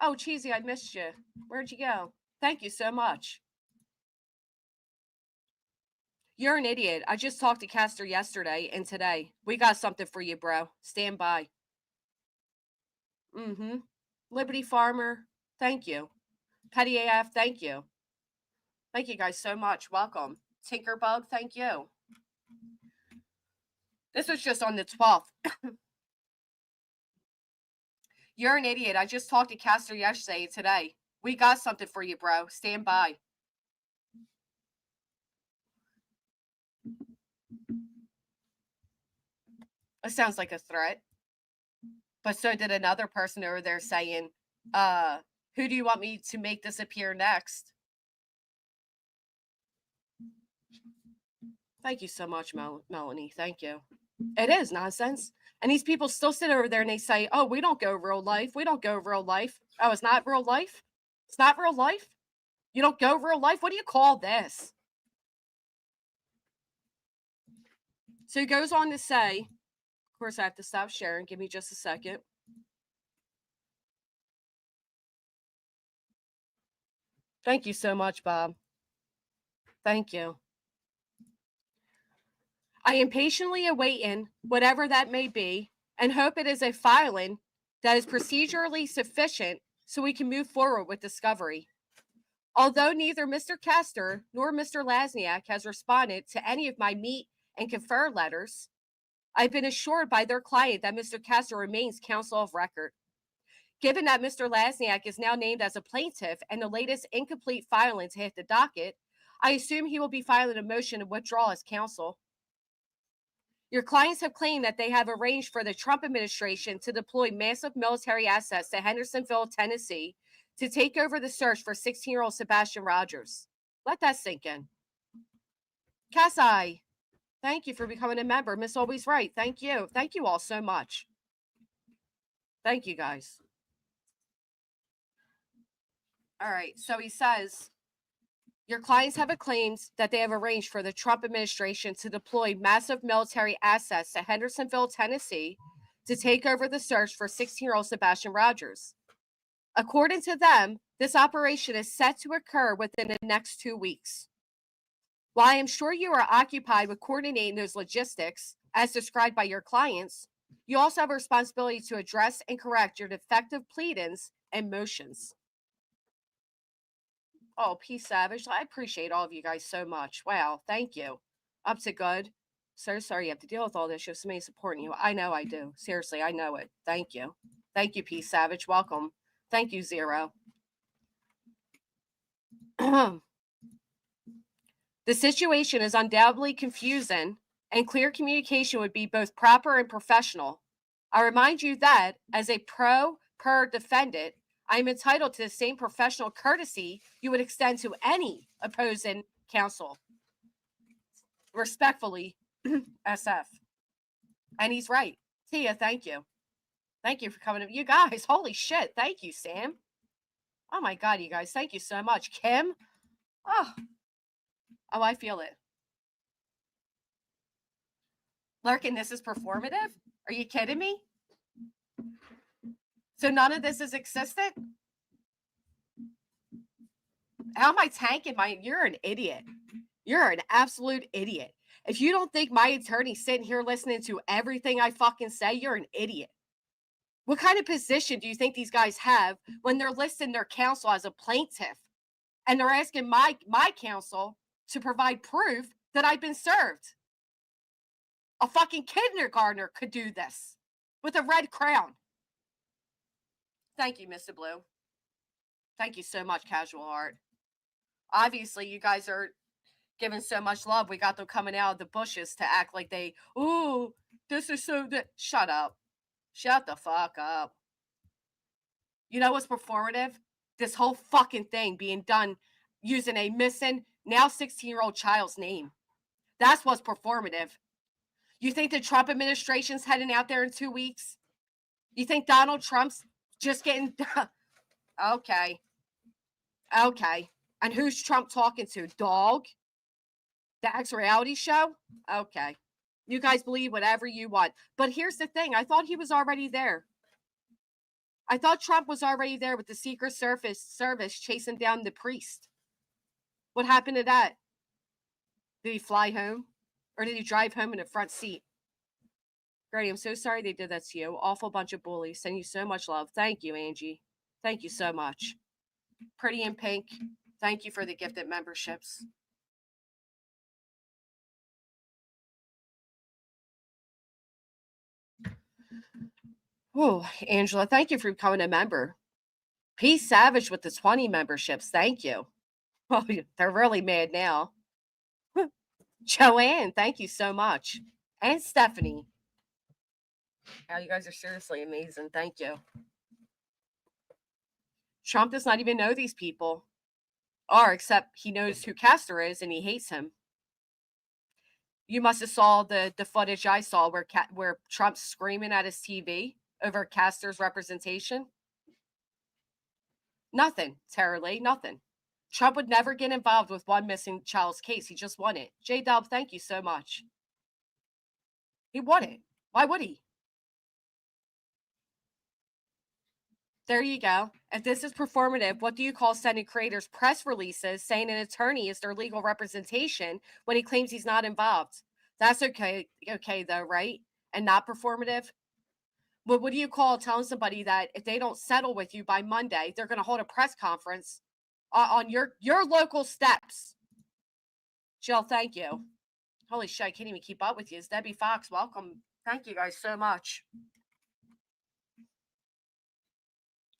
Oh, Cheesy, I missed you. Where'd you go? Thank you so much. You're an idiot. I just talked to Castor yesterday and today. We got something for you, bro. Stand by. Mm-hmm. Liberty Farmer, thank you. Petty AF, thank you. Thank you guys so much. Welcome. Tinkerbug, thank you. This was just on the 12th. You're an idiot. I just talked to Castor yesterday and today. We got something for you, bro. Stand by. It sounds like a threat. But so did another person over there saying, who do you want me to make disappear next? Thank you so much, Melanie. Thank you. It is nonsense. And these people still sit over there and they say, oh, we don't go real life. We don't go real life. Oh, it's not real life? It's not real life? You don't go real life? What do you call this? So he goes on to say, of course, I have to stop sharing. Give me just a second. Thank you so much, Bob. Thank you. I am patiently awaiting whatever that may be and hope it is a filing that is procedurally sufficient so we can move forward with discovery. Although neither Mr. Castor nor Mr. Lasniak has responded to any of my meet and confer letters, I've been assured by their client that Mr. Castor remains counsel of record. Given that Mr. Lasniak is now named as a plaintiff and the latest incomplete filings hit the docket, I assume he will be filing a motion to withdraw as counsel. Your clients have claimed that they have arranged for the Trump administration to deploy massive military assets to Hendersonville, Tennessee, to take over the search for 16-year-old Sebastian Rogers. Let that sink in. Cassie, thank you for becoming a member. Miss Always Right. Thank you. Thank you all so much. Thank you, guys. All right. So he says, your clients have claimed that they have arranged for the Trump administration to deploy massive military assets to Hendersonville, Tennessee, to take over the search for 16-year-old Sebastian Rogers. According to them, this operation is set to occur within the next 2 weeks. While I am sure you are occupied with coordinating those logistics, as described by your clients, you also have a responsibility to address and correct your defective pleadings and motions. Oh, Peace Savage. I appreciate all of you guys so much. Wow. Thank you. Up to good. So sorry you have to deal with all this. You have somebody supporting you. I know I do. Seriously, I know it. Thank you. Thank you, Peace Savage. Welcome. Thank you, Zero. The situation is undoubtedly confusing, and clear communication would be both proper and professional. I remind you that, as a per defendant, I am entitled to the same professional courtesy you would extend to any opposing counsel. Respectfully, SF. And he's right. Tia, thank you. Thank you for coming. You guys, holy shit. Thank you, Sam. Oh my God, you guys. Thank you so much. Kim? Oh, I feel it. Larkin, this is performative? Are you kidding me? So none of this is existent? How am I tanking my... You're an idiot. You're an absolute idiot. If you don't think my attorney's sitting here listening to everything I fucking say, you're an idiot. What kind of position do you think these guys have when they're listing their counsel as a plaintiff and they're asking my counsel to provide proof that I've been served? A fucking kindergartner could do this with a red crown. Thank you, Mr. Blue. Thank you so much, Casual Art. Obviously, you guys are giving so much love. We got them coming out of the bushes to act like they, ooh, this is so good. Shut up. Shut the fuck up. You know what's performative? This whole fucking thing being done using a missing, now 16-year-old child's name. That's what's performative. You think the Trump administration's heading out there in 2 weeks? You think Donald Trump's just getting... Okay. Okay. And who's Trump talking to? Dog? The X-Reality show? Okay. You guys believe whatever you want. But here's the thing. I thought he was already there. I thought Trump was already there with the Secret Service chasing down the priest. What happened to that? Did he fly home? Or did he drive home in the front seat? Grady, I'm so sorry they did that to you. Awful bunch of bullies. Send you so much love. Thank you, Angie. Thank you so much. Pretty in Pink, thank you for the gifted memberships. Oh, Angela, thank you for becoming a member. Peace Savage with the 20 memberships. Thank you. Oh, they're really mad now. Joanne, thank you so much. And Stephanie. Oh, you guys are seriously amazing. Thank you. Trump does not even know these people. Or except he knows who Castor is and he hates him. You must have saw the footage I saw where Trump's screaming at his TV over Castor's representation. Nothing, Tara Lee, nothing. Trump would never get involved with one missing child's case. He just won it. J-Dub, thank you so much. He won it. Why would he? There you go. If this is performative, what do you call sending creators press releases saying an attorney is their legal representation when he claims he's not involved? That's okay though, right? And not performative? But what do you call telling somebody that if they don't settle with you by Monday, they're going to hold a press conference on your local steps? Jill, thank you. Holy shit, I can't even keep up with you. It's Debbie Fox. Welcome. Thank you guys so much.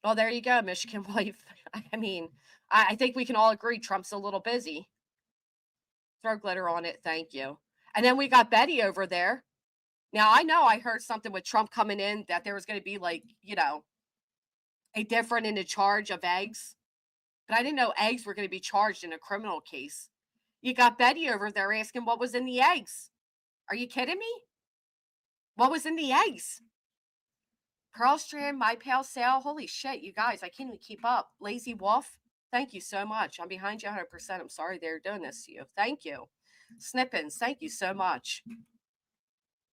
Well, there you go, Michigan wife. I mean, I think we can all agree Trump's a little busy. Throw glitter on it. Thank you. And then we got Betty over there. Now, I know I heard something with Trump coming in that there was going to be like, you know, a different in the charge of eggs. But I didn't know eggs were going to be charged in a criminal case. You got Betty over there asking what was in the eggs. Are you kidding me? What was in the eggs? Pearl Strand, My Pale Sale. Holy shit, you guys, I can't even keep up. Lazy Wolf, thank you so much. I'm behind you 100%. I'm sorry they're doing this to you. Thank you. Snippins, thank you so much.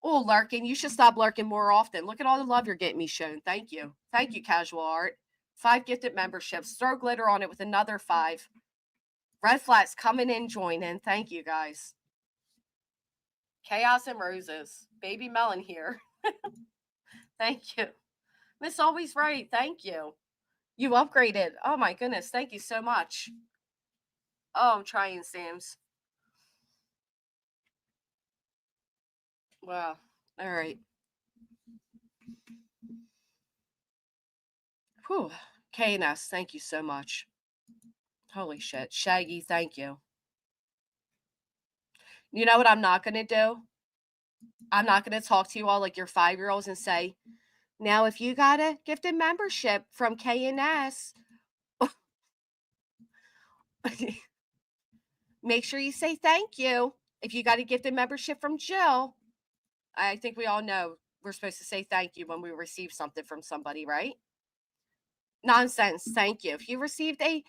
Oh, Larkin, you should stop lurking more often. Look at all the love you're getting me shown. Thank you. Thank you, Casual Art. 5 gifted memberships. Throw glitter on it with another 5. Red Flats coming in, joining. Thank you, guys. Chaos and Roses. Baby Melon here. Thank you. Miss Always Right. Thank you. You upgraded. Oh, my goodness. Thank you so much. Oh, I'm trying, Sam's. Wow. All right. Whew. KNS, thank you so much. Holy shit. Shaggy, thank you. You know what I'm not going to do? I'm not going to talk to you all like you're 5-year-olds and say, now if you got a gifted membership from KNS, make sure you say thank you. If you got a gifted membership from Jill, I think we all know we're supposed to say thank you when we receive something from somebody, right? Nonsense. Thank you. If you received a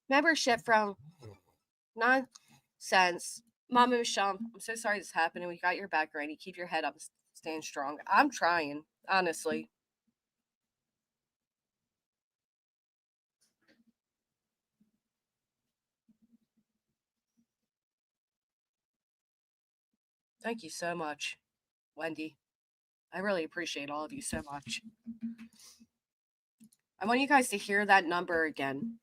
membership from nonsense, Mama Michelle, I'm so sorry this happened, and we got your back, Granny. Keep your head up, stand strong. I'm trying, honestly. Thank you so much, Wendy. I really appreciate all of you so much. I want you guys to hear that number again.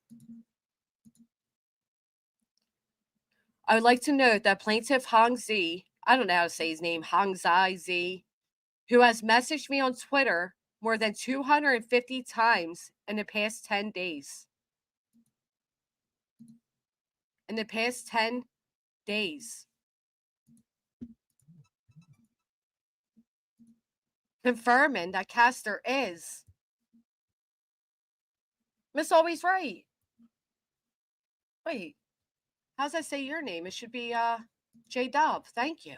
I would like to note that plaintiff Hong Z, I don't know how to say his name, Hong Zai Z, who has messaged me on Twitter more than 250 times in the past 10 days. In the past 10 days. Confirming that Castor is Miss Always Right. Wait, how's that say your name? It should be J Dub. Thank you.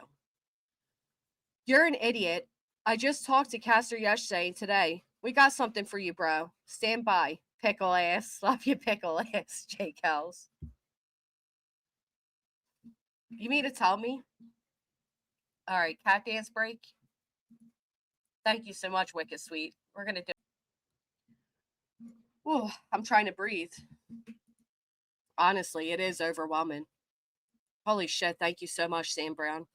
You're an idiot. I just talked to Castor yesterday and today. We got something for you, bro. Stand by. Pickle ass. Love you, pickle ass, J Kels. You mean to tell me? All right, cat dance break. Thank you so much, Wicked Sweet. We're going to do. Ooh, I'm trying to breathe. Honestly, it is overwhelming. Holy shit, thank you so much, Sam Brown.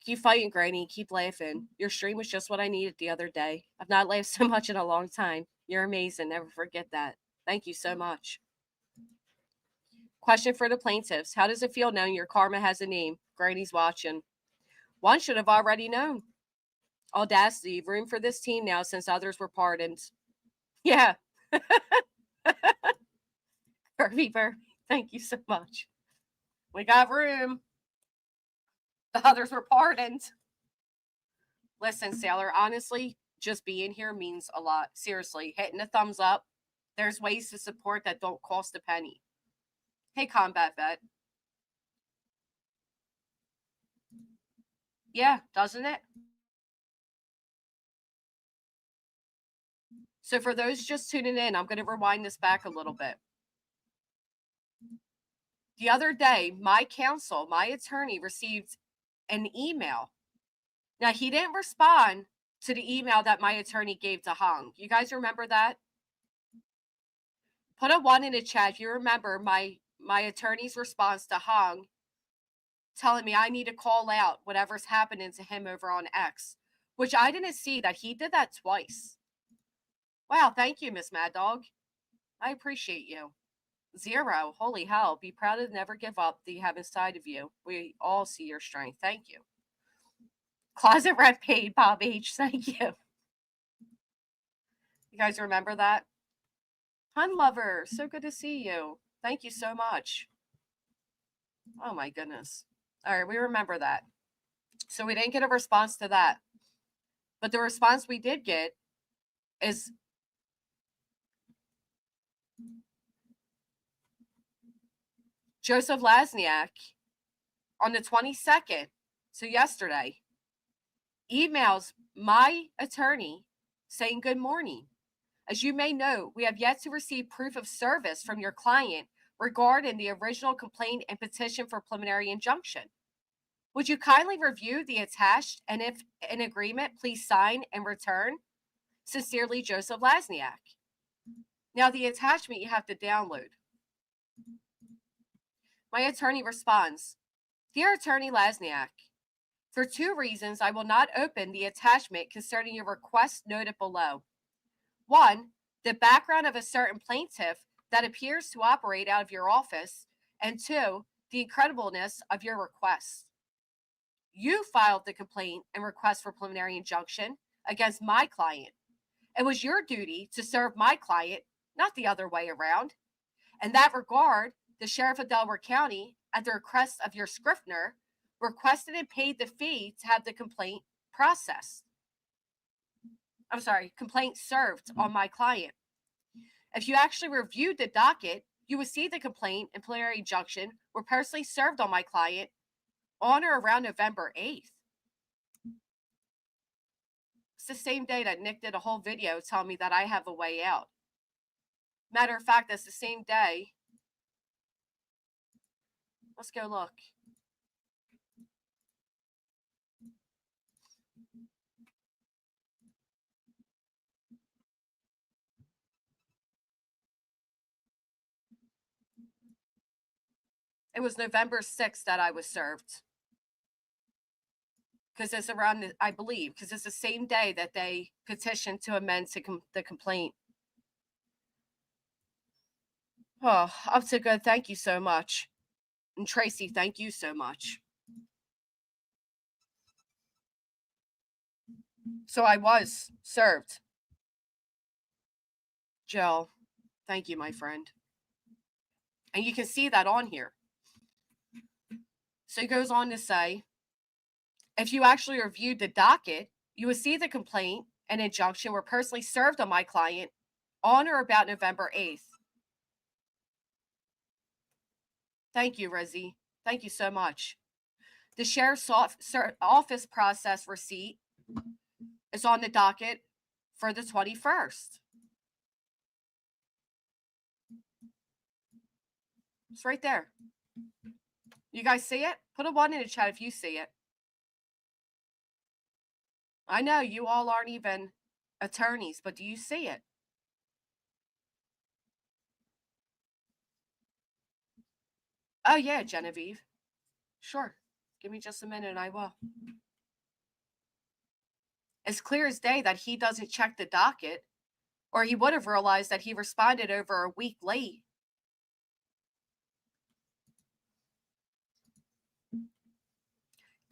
Keep fighting, Granny. Keep laughing. Your stream was just what I needed the other day. I've not laughed so much in a long time. You're amazing. Never forget that. Thank you so much. Question for the plaintiffs. How does it feel knowing your karma has a name? Granny's watching. One should have already known. Audacity. Room for this team now since others were pardoned. Yeah. Kirby Burr, thank you so much. We got room. The others were pardoned. Listen, Sailor, honestly, just being here means a lot. Seriously, hitting a thumbs up. There's ways to support that don't cost a penny. Hey, Combat Vet. Yeah, doesn't it? So for those just tuning in, I'm going to rewind this back a little bit. The other day, my counsel, my attorney, received an email. Now, he didn't respond to the email that my attorney gave to Hong. You guys remember that? Put a 1 in the chat if you remember my attorney's response to Hong telling me I need to call out whatever's happening to him over on X, which I didn't see that he did that twice. Wow, thank you, Miss Mad Dog. I appreciate you. 0. Holy hell. Be proud to never give up that you have inside of you. We all see your strength. Thank you. Closet Rep paid, Bob H. Thank you. You guys remember that? Hun Lover, so good to see you. Thank you so much. Oh my goodness. All right, we remember that. So we didn't get a response to that. But the response we did get is Joseph Lasniak on the 22nd, so yesterday, emails my attorney saying good morning. As you may know, we have yet to receive proof of service from your client regarding the original complaint and petition for preliminary injunction. Would you kindly review the attached, and if in agreement, please sign and return? Sincerely, Joseph Lasniak. Now, the attachment you have to download. My attorney responds, Dear Attorney Lasniak, for 2 reasons, I will not open the attachment concerning your request noted below. 1, the background of a certain plaintiff that appears to operate out of your office, and 2, the incredibleness of your request. You filed the complaint and request for preliminary injunction against my client. It was your duty to serve my client, not the other way around. In that regard, the Sheriff of Delaware County, at the request of your Scrivener, requested and paid the fee to have the complaint processed. Complaint served on my client. If you actually reviewed the docket, you would see the complaint and preliminary injunction were personally served on my client on or around November 8th. It's the same day that Nick did a whole video telling me that I have a way out. Matter of fact, that's the same day. Let's go look. It was November 6th that I was served. Because it's around, I believe, because it's the same day that they petitioned to amend the complaint. Oh, up to good. Thank you so much. And Tracy, thank you so much. So I was served. Jill, thank you, my friend. And you can see that on here. So he goes on to say, if you actually reviewed the docket, you would see the complaint and injunction were personally served on my client on or about November 8th. Thank you, Rizzy. Thank you so much. The Sheriff's Office process receipt is on the docket for the 21st. It's right there. You guys see it? Put a 1 in the chat if you see it. I know you all aren't even attorneys, but do you see it? Oh, yeah, Genevieve. Sure. Give me just a minute and I will. It's clear as day that he doesn't check the docket, or he would have realized that he responded over a week late.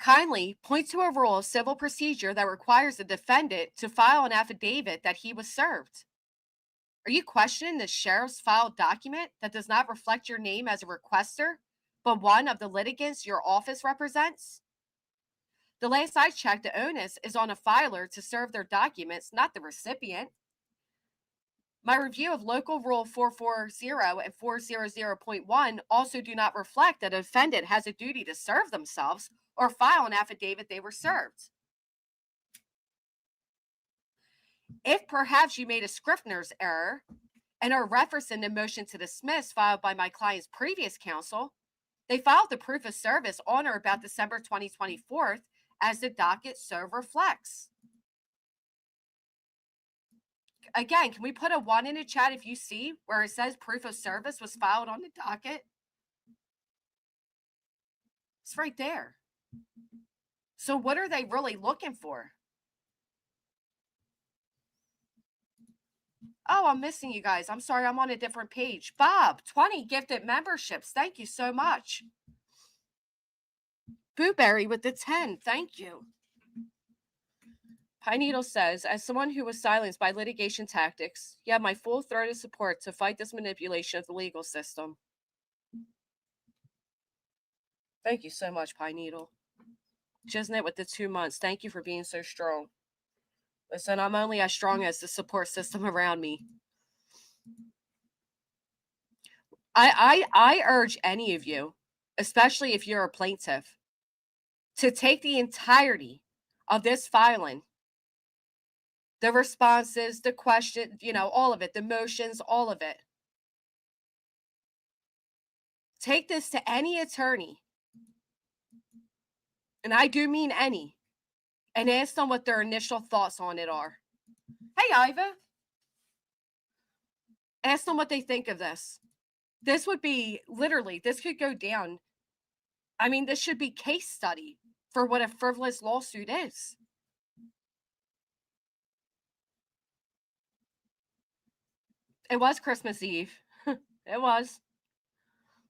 Kindly point to a rule of civil procedure that requires the defendant to file an affidavit that he was served. Are you questioning the sheriff's filed document that does not reflect your name as a requester, but one of the litigants your office represents? The last I checked, the onus is on a filer to serve their documents, not the recipient. My review of Local Rule 440 and 400.1 also do not reflect that a defendant has a duty to serve themselves or file an affidavit they were served. If perhaps you made a Scrivener's error and are referencing the motion to dismiss filed by my client's previous counsel, they filed the proof of service on or about December 2024 as the docket so reflects. Again, can we put a 1 in the chat if you see where it says proof of service was filed on the docket? It's right there. So what are they really looking for? Oh, I'm missing you guys. I'm sorry, I'm on a different page. Bob, 20 gifted memberships. Thank you so much. Booberry with the 10. Thank you. Pine Needle says, as someone who was silenced by litigation tactics, you have my full throated support to fight this manipulation of the legal system. Thank you so much, Pine Needle. Jisnet with the 2 months. Thank you for being so strong. Listen, I'm only as strong as the support system around me. I urge any of you, especially if you're a plaintiff, to take the entirety of this filing, the responses, the question, all of it, the motions, all of it. Take this to any attorney, and I do mean any, and ask them what their initial thoughts on it are. Hey, Iva. Ask them what they think of this. This would be, literally, this could go down. I mean, this should be case study for what a frivolous lawsuit is. It was Christmas Eve. It was.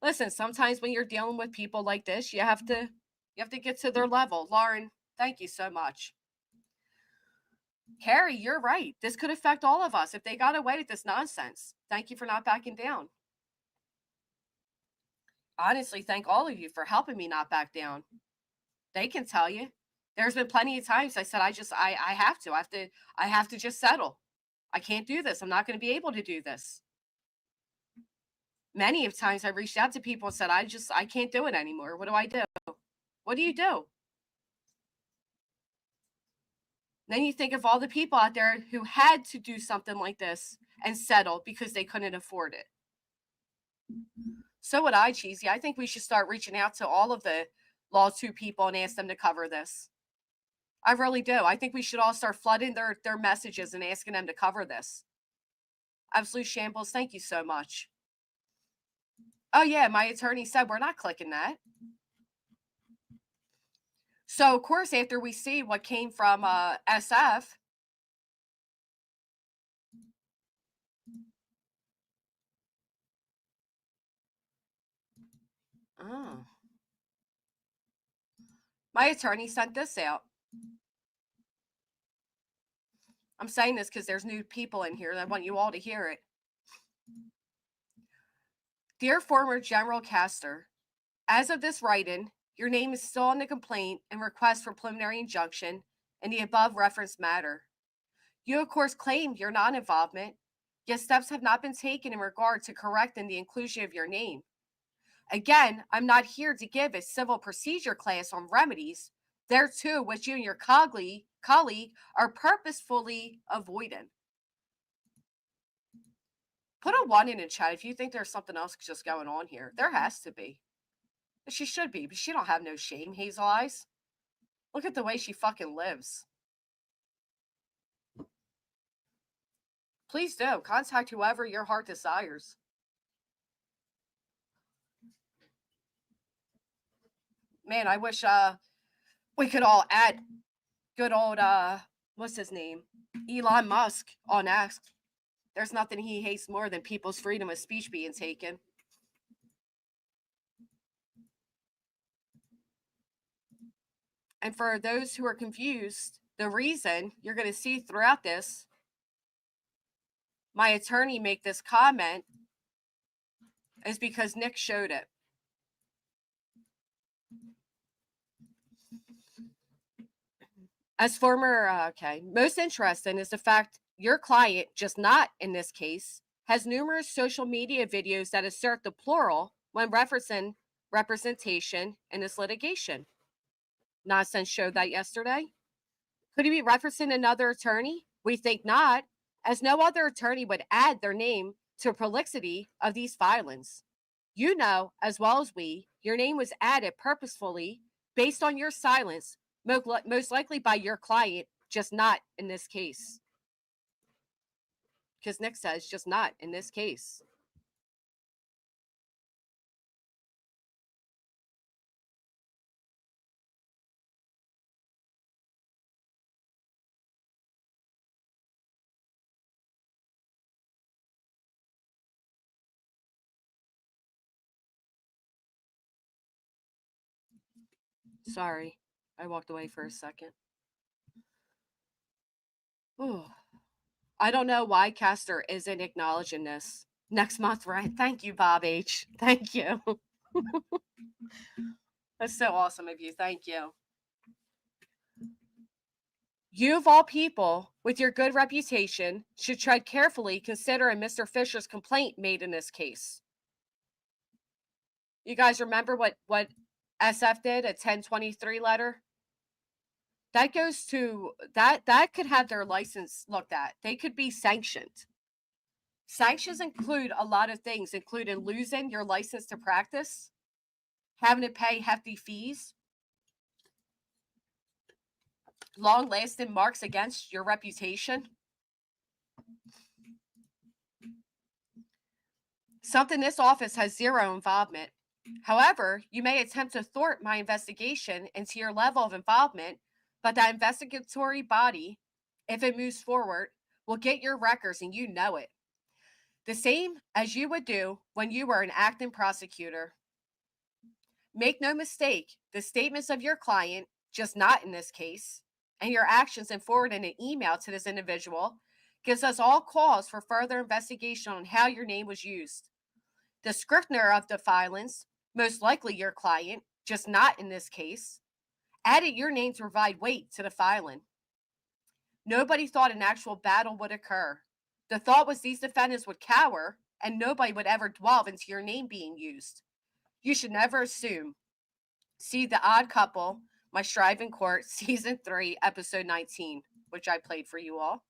Listen, sometimes when you're dealing with people like this, you have to get to their level. Lauren, thank you so much. Carrie, you're right. This could affect all of us if they got away with this nonsense. Thank you for not backing down. Honestly, thank all of you for helping me not back down. They can tell you. There's been plenty of times I said, I have to just settle. I can't do this. I'm not going to be able to do this. Many of times I reached out to people and said, I can't do it anymore. What do I do? What do you do? Then you think of all the people out there who had to do something like this and settle because they couldn't afford it. So would I, Cheesy. I think we should start reaching out to all of the Law 2 people and ask them to cover this. I really do. I think we should all start flooding their messages and asking them to cover this. Absolute shambles. Thank you so much. Oh, yeah. My attorney said we're not clicking that. So, of course, after we see what came from SF, oh, my attorney sent this out. I'm saying this because there's new people in here. And I want you all to hear it. Dear former General Castor, as of this write-in, your name is still on the complaint and request for preliminary injunction in the above referenced matter. You, of course, claim your non-involvement, yet steps have not been taken in regard to correcting the inclusion of your name. Again, I'm not here to give a civil procedure class on remedies, thereto which you and your colleague are purposefully avoiding. Put a 1 in the chat if you think there's something else just going on here. There has to be. She should be, but she don't have no shame, Hazel Eyes. Look at the way she fucking lives. Please do. Contact whoever your heart desires. Man, I wish we could all add good old, what's his name? Elon Musk on X. There's nothing he hates more than people's freedom of speech being taken. And for those who are confused, the reason you're going to see throughout this, my attorney make this comment is because Nick showed it. As former, most interesting is the fact your client, just not in this case, has numerous social media videos that assert the plural when referencing representation in this litigation. Nonsense showed that yesterday. Could he be referencing another attorney? We think not, as no other attorney would add their name to prolixity of these filings. You know, as well as we, your name was added purposefully based on your silence, most likely by your client, just not in this case. Because Nick says just not in this case. Sorry, I walked away for a second. Ooh. I don't know why Castor isn't acknowledging this. Next month, right? Thank you, Bob H. Thank you. That's so awesome of you. Thank you. You, of all people, with your good reputation, should tread carefully considering Mr. Fisher's complaint made in this case. You guys remember what SF did, a 1023 letter? That goes to, that could have their license looked at. They could be sanctioned. Sanctions include a lot of things, including losing your license to practice, having to pay hefty fees, long-lasting marks against your reputation. Something this office has zero involvement. However, you may attempt to thwart my investigation into your level of involvement, but that investigatory body, if it moves forward, will get your records and you know it. the same as you would do when you were an acting prosecutor. Make no mistake, the statements of your client, just not in this case, and your actions in forwarding an email to this individual gives us all cause for further investigation on how your name was used. The scrivener of the filings, most likely your client, just not in this case, added your name to provide weight to the filing. Nobody thought an actual battle would occur. The thought was these defendants would cower and nobody would ever delve into your name being used. You should never assume. See The Odd Couple, My Strive in Court, Season 3, Episode 19, which I played for you all.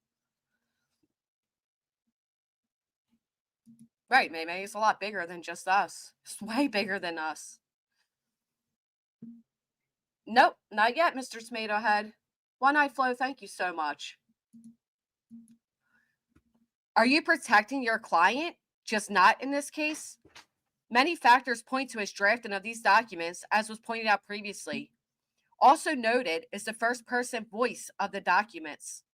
Right, May is a lot bigger than just us. It's way bigger than us. Nope, not yet, Mr. Tomato Head. One Eye Flow, thank you so much. Are you protecting your client? Just not in this case? Many factors point to his drafting of these documents, as was pointed out previously. Also noted is the first-person voice of the documents.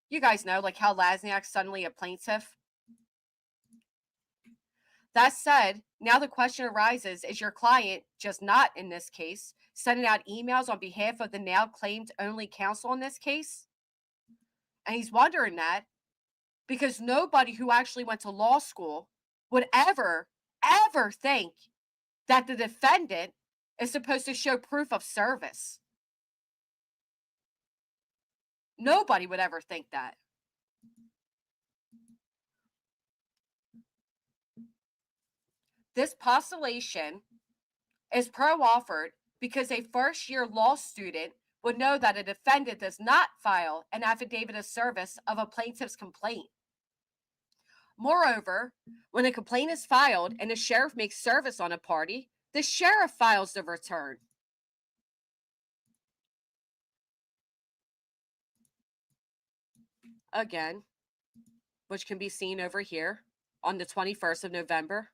You guys know, like how Lasniak's suddenly a plaintiff. That said, now the question arises, is your client, just not in this case, sending out emails on behalf of the now claimed only counsel in this case? And he's wondering that because nobody who actually went to law school would ever think that the defendant is supposed to show proof of service. Nobody would ever think that. This postulation is pro-offered because a first-year law student would know that a defendant does not file an affidavit of service of a plaintiff's complaint. Moreover, when a complaint is filed and the sheriff makes service on a party, the sheriff files the return. Again, which can be seen over here on the 21st of November.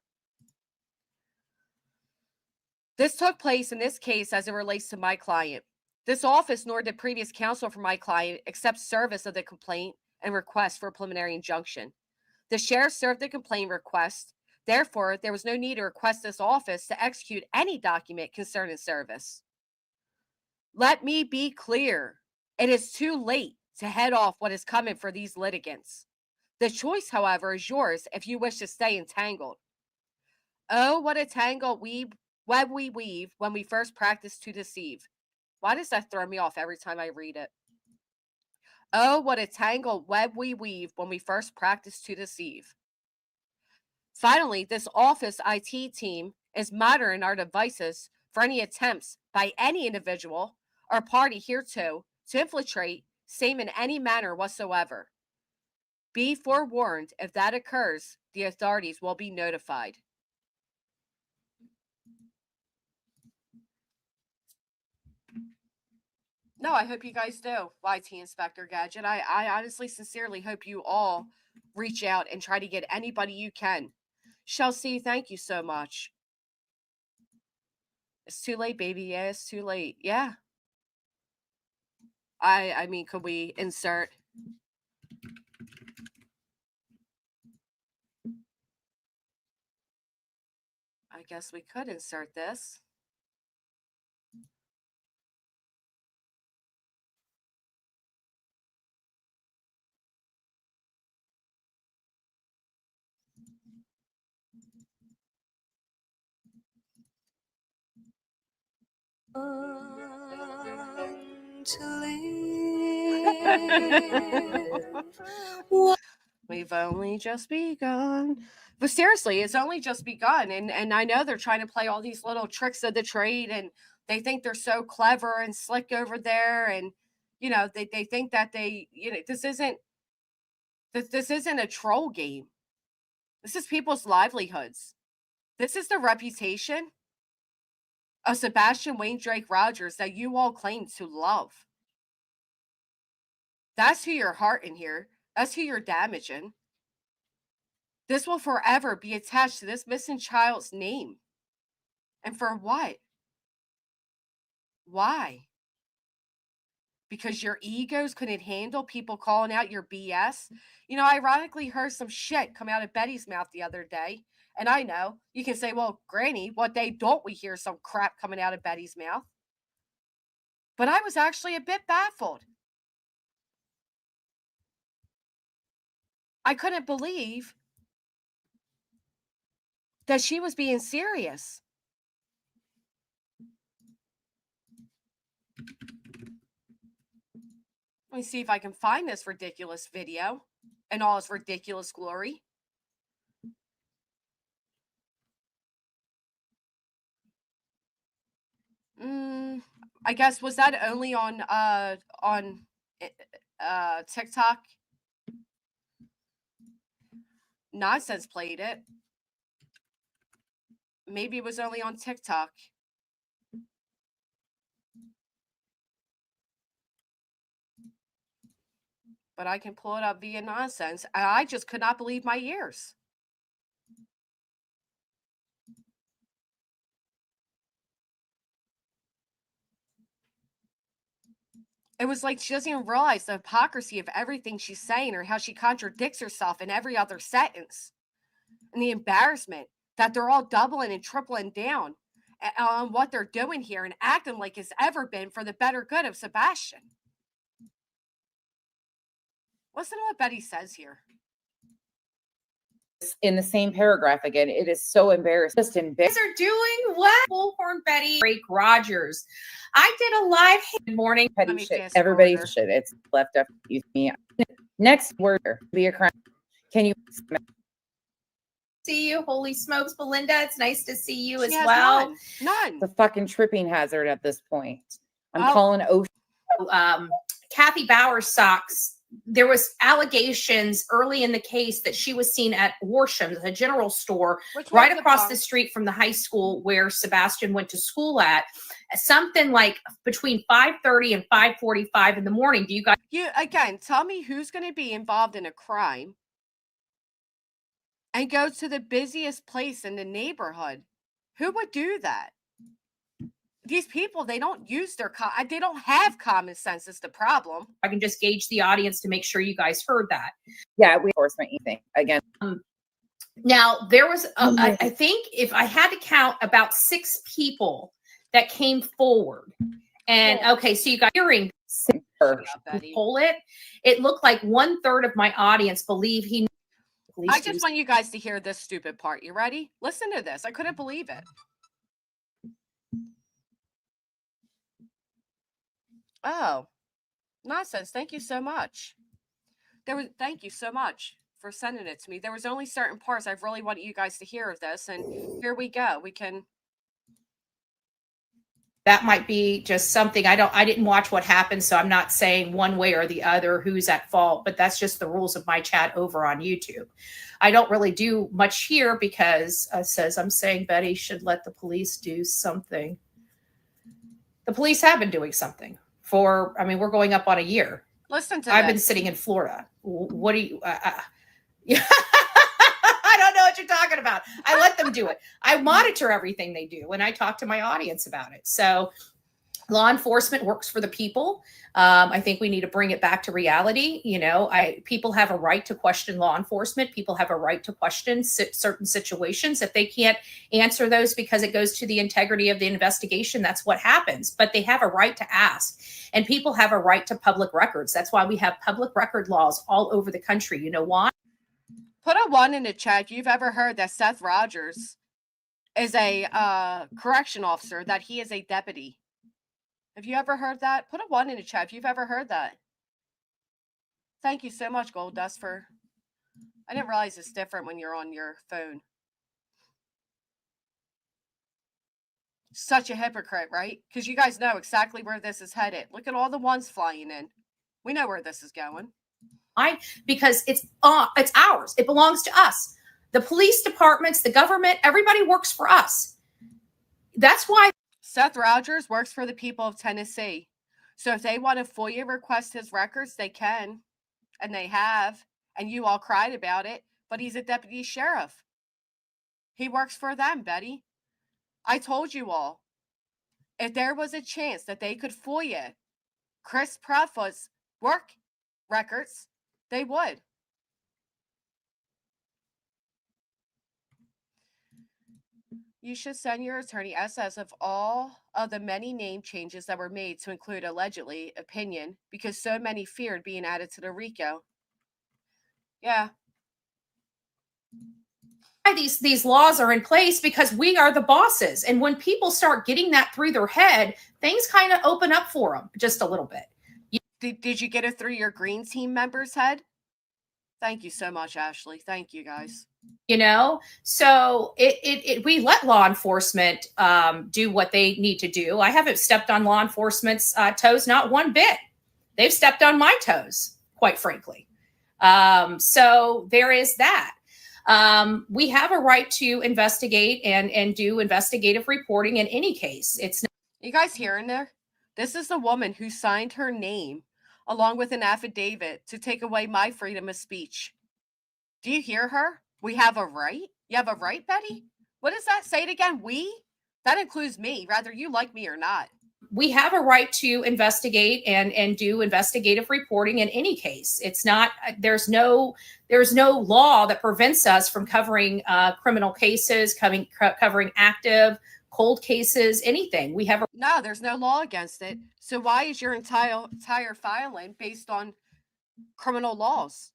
This took place in this case as it relates to my client. This office nor did previous counsel for my client accept service of the complaint and request for a preliminary injunction. The sheriff served the complaint request. Therefore, there was no need to request this office to execute any document concerning service. Let me be clear. It is too late to head off what is coming for these litigants. The choice, however, is yours if you wish to stay entangled. Oh, what a tangled web we weave when we first practice to deceive. Why does that throw me off every time I read it? Oh, what a tangled web we weave when we first practice to deceive. Finally, this office IT team is monitoring our devices for any attempts by any individual or party hereto to infiltrate same in any manner whatsoever. Be forewarned, if that occurs, the authorities will be notified. No, I hope you guys do, YT Inspector Gadget. I honestly, sincerely hope you all reach out and try to get anybody you can. Chelsea, thank you so much. It's too late, baby. Yeah, it's too late. Yeah. I mean, could we insert? I guess we could insert this. We've only just begun. But seriously, it's only just begun. And I know they're trying to play all these little tricks of the trade, and they think they're so clever and slick over there. And, you know, they think that this isn't a troll game. This is people's livelihoods. This is the reputation of Sebastian Wayne Drake Rogers that you all claim to love. That's who you're hurting here. That's who you're damaging. This will forever be attached to this missing child's name. And for what? Why? because your egos couldn't handle people calling out your BS. You know, I ironically heard some shit come out of Betty's mouth the other day. And I know you can say, well, Granny, what day don't we hear some crap coming out of Betty's mouth? But I was actually a bit baffled. I couldn't believe that she was being serious. Let me see if I can find this ridiculous video in all its ridiculous glory. I guess, was that only on TikTok? Nonsense played it. Maybe it was only on TikTok. But I can pull it up via Nonsense. And I just could not believe my ears. It was like she doesn't even realize the hypocrisy of everything she's saying or how she contradicts herself in every other sentence. And the embarrassment that they're all doubling and tripling down on what they're doing here and acting like it's ever been for the better good of Sebastian. Listen to what Betty says here. In the same paragraph again, it is so embarrassing. Just embarrassing. Are doing what? Bullhorn Betty, Drake Rogers. I did a live morning. Petty shit. Everybody shit. It's left up to me. Next word, be a crime. Can you see you? Holy smokes, Belinda. It's nice to see you as has well. None. The fucking tripping hazard at this point. I'm calling OSHA. Kathy Bauer's socks. There was allegations early in the case that she was seen at Warsham's, a general store right across the street from the high school where Sebastian went to school at. Something like between 5:30 and 5:45 in the morning. Do you guys? You again, tell me who's going to be involved in a crime and go to the busiest place in the neighborhood. Who would do that? These people, they don't use they don't have common sense is the problem. I can just gauge the audience to make sure you guys heard that. Yeah, we enforcement thing again. Now there was, I think if I had to count, about 6 people that came forward. And okay, so you got hearing pull it. It looked like 1/3 of my audience believe he. I just want you guys to hear this stupid part. You ready? Listen to this. I couldn't believe it. Oh, nonsense. Thank you so much. Thank you so much for sending it to me. There was only certain parts I really wanted you guys to hear of this, and here we go. We can. That might be just something I didn't watch what happened, so I'm not saying one way or the other who's at fault, but that's just the rules of my chat over on YouTube. I don't really do much here because it says I'm saying Betty should let the police do something. The police have been doing something for, I mean, we're going up on a year. Listen to I've been sitting in Florida. What do you, I don't know what you're talking about. I let them do it. I monitor everything they do and I talk to my audience about it. So law enforcement works for the people. I think we need to bring it back to reality. You know, people have a right to question law enforcement. People have a right to question certain situations. If they can't answer those because it goes to the integrity of the investigation, that's what happens. But they have a right to ask. And people have a right to public records. That's why we have public record laws all over the country. You know why? Put a 1 in the chat if you've ever heard that Seth Rogers is a correction officer, that he is a deputy. Have you ever heard that? Put a 1 in the chat if you've ever heard that. Thank you so much, Gold Dust, for... I didn't realize it's different when you're on your phone. Such a hypocrite, right? Because you guys know exactly where this is headed. Look at all the 1s flying in. We know where this is going. Because it's ours. It belongs to us. The police departments, the government, everybody works for us. That's why Seth Rogers works for the people of Tennessee. So if they want to FOIA request his records, they can. And they have. And you all cried about it. But he's a deputy sheriff. He works for them, Betty. I told you all. If there was a chance that they could FOIA Chris Proudfoot's work records, they would. You should send your attorney SS of all of the many name changes that were made to include allegedly opinion because so many feared being added to the RICO. Yeah. These laws are in place because we are the bosses. And when people start getting that through their head, things kind of open up for them just a little bit. Did you get it through your green team member's head? Thank you so much, Ashley. Thank you, guys. You know, so we let law enforcement do what they need to do. I haven't stepped on law enforcement's toes, not one bit. They've stepped on my toes, quite frankly. So there is that. We have a right to investigate and do investigative reporting in any case. It's not. You guys hearing there? This is the woman who signed her name along with an affidavit to take away my freedom of speech. Do you hear her? We have a right? You have a right, Betty? What does that say it again? We? That includes me, whether you like me or not. We have a right to investigate and do investigative reporting in any case. It's not, there's no law that prevents us from covering criminal cases, covering active, cold cases, anything. We have No, there's no law against it. So why is your entire filing based on criminal laws?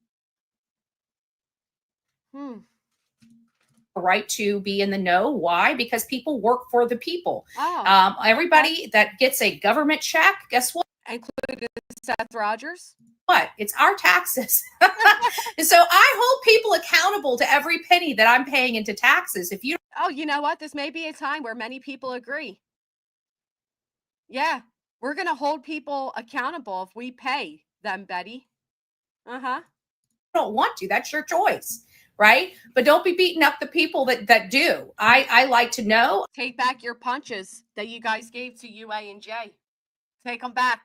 a right to be in the know. Why? Because people work for the people. Oh, Everybody that gets a government check, guess what? including Seth Rogers. It's our taxes. So I hold people accountable to every penny that I'm paying into taxes. If you Oh, you know what? This may be a time where many people agree. Yeah, we're going to hold people accountable if we pay them, Betty. don't want to, that's your choice, right? But don't be beating up the people that do. I like to know. Take back your punches that you guys gave to UA and J. Take them back.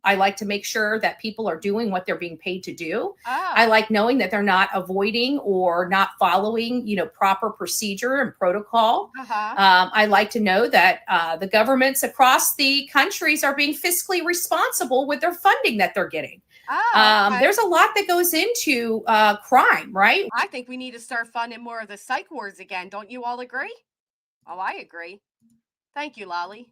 I like to make sure that people are doing what they're being paid to do. Oh. I like knowing that they're not avoiding or not following, proper procedure and protocol. I like to know that the governments across the countries are being fiscally responsible with their funding that they're getting. Okay. There's a lot that goes into crime, right? I think we need to start funding more of the psych wards again. Don't you all agree? Oh, I agree. Thank you, Lolly.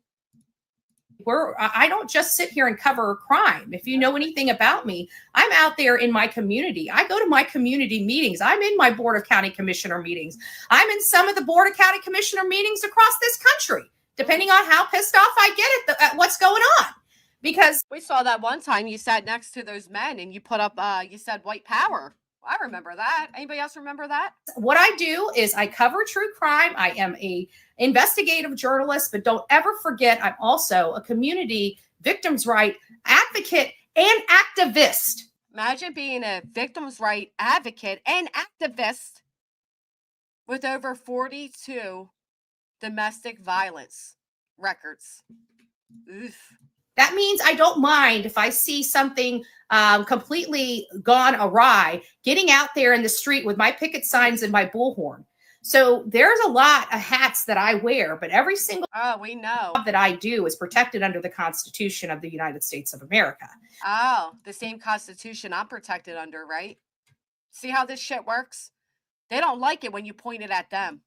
I don't just sit here and cover crime. If you know anything about me, I'm out there in my community. I go to my community meetings. I'm in my Board of County Commissioner meetings. I'm in some of the Board of County Commissioner meetings across this country, depending on how pissed off I get at what's going on. Because we saw that one time you sat next to those men and you put up, you said white power. I remember that. Anybody else remember that? What I do is I cover true crime. I am a investigative journalist, but don't ever forget I'm also a community victims' right advocate and activist. Imagine being a victims' right advocate and activist with over 42 domestic violence records. Oof. That means I don't mind if I see something completely gone awry, getting out there in the street with my picket signs and my bullhorn. So there's a lot of hats that I wear, but every single we know job that I do is protected under the Constitution of the United States of America. Oh, the same Constitution I'm protected under, right? See how this shit works? They don't like it when you point it at them.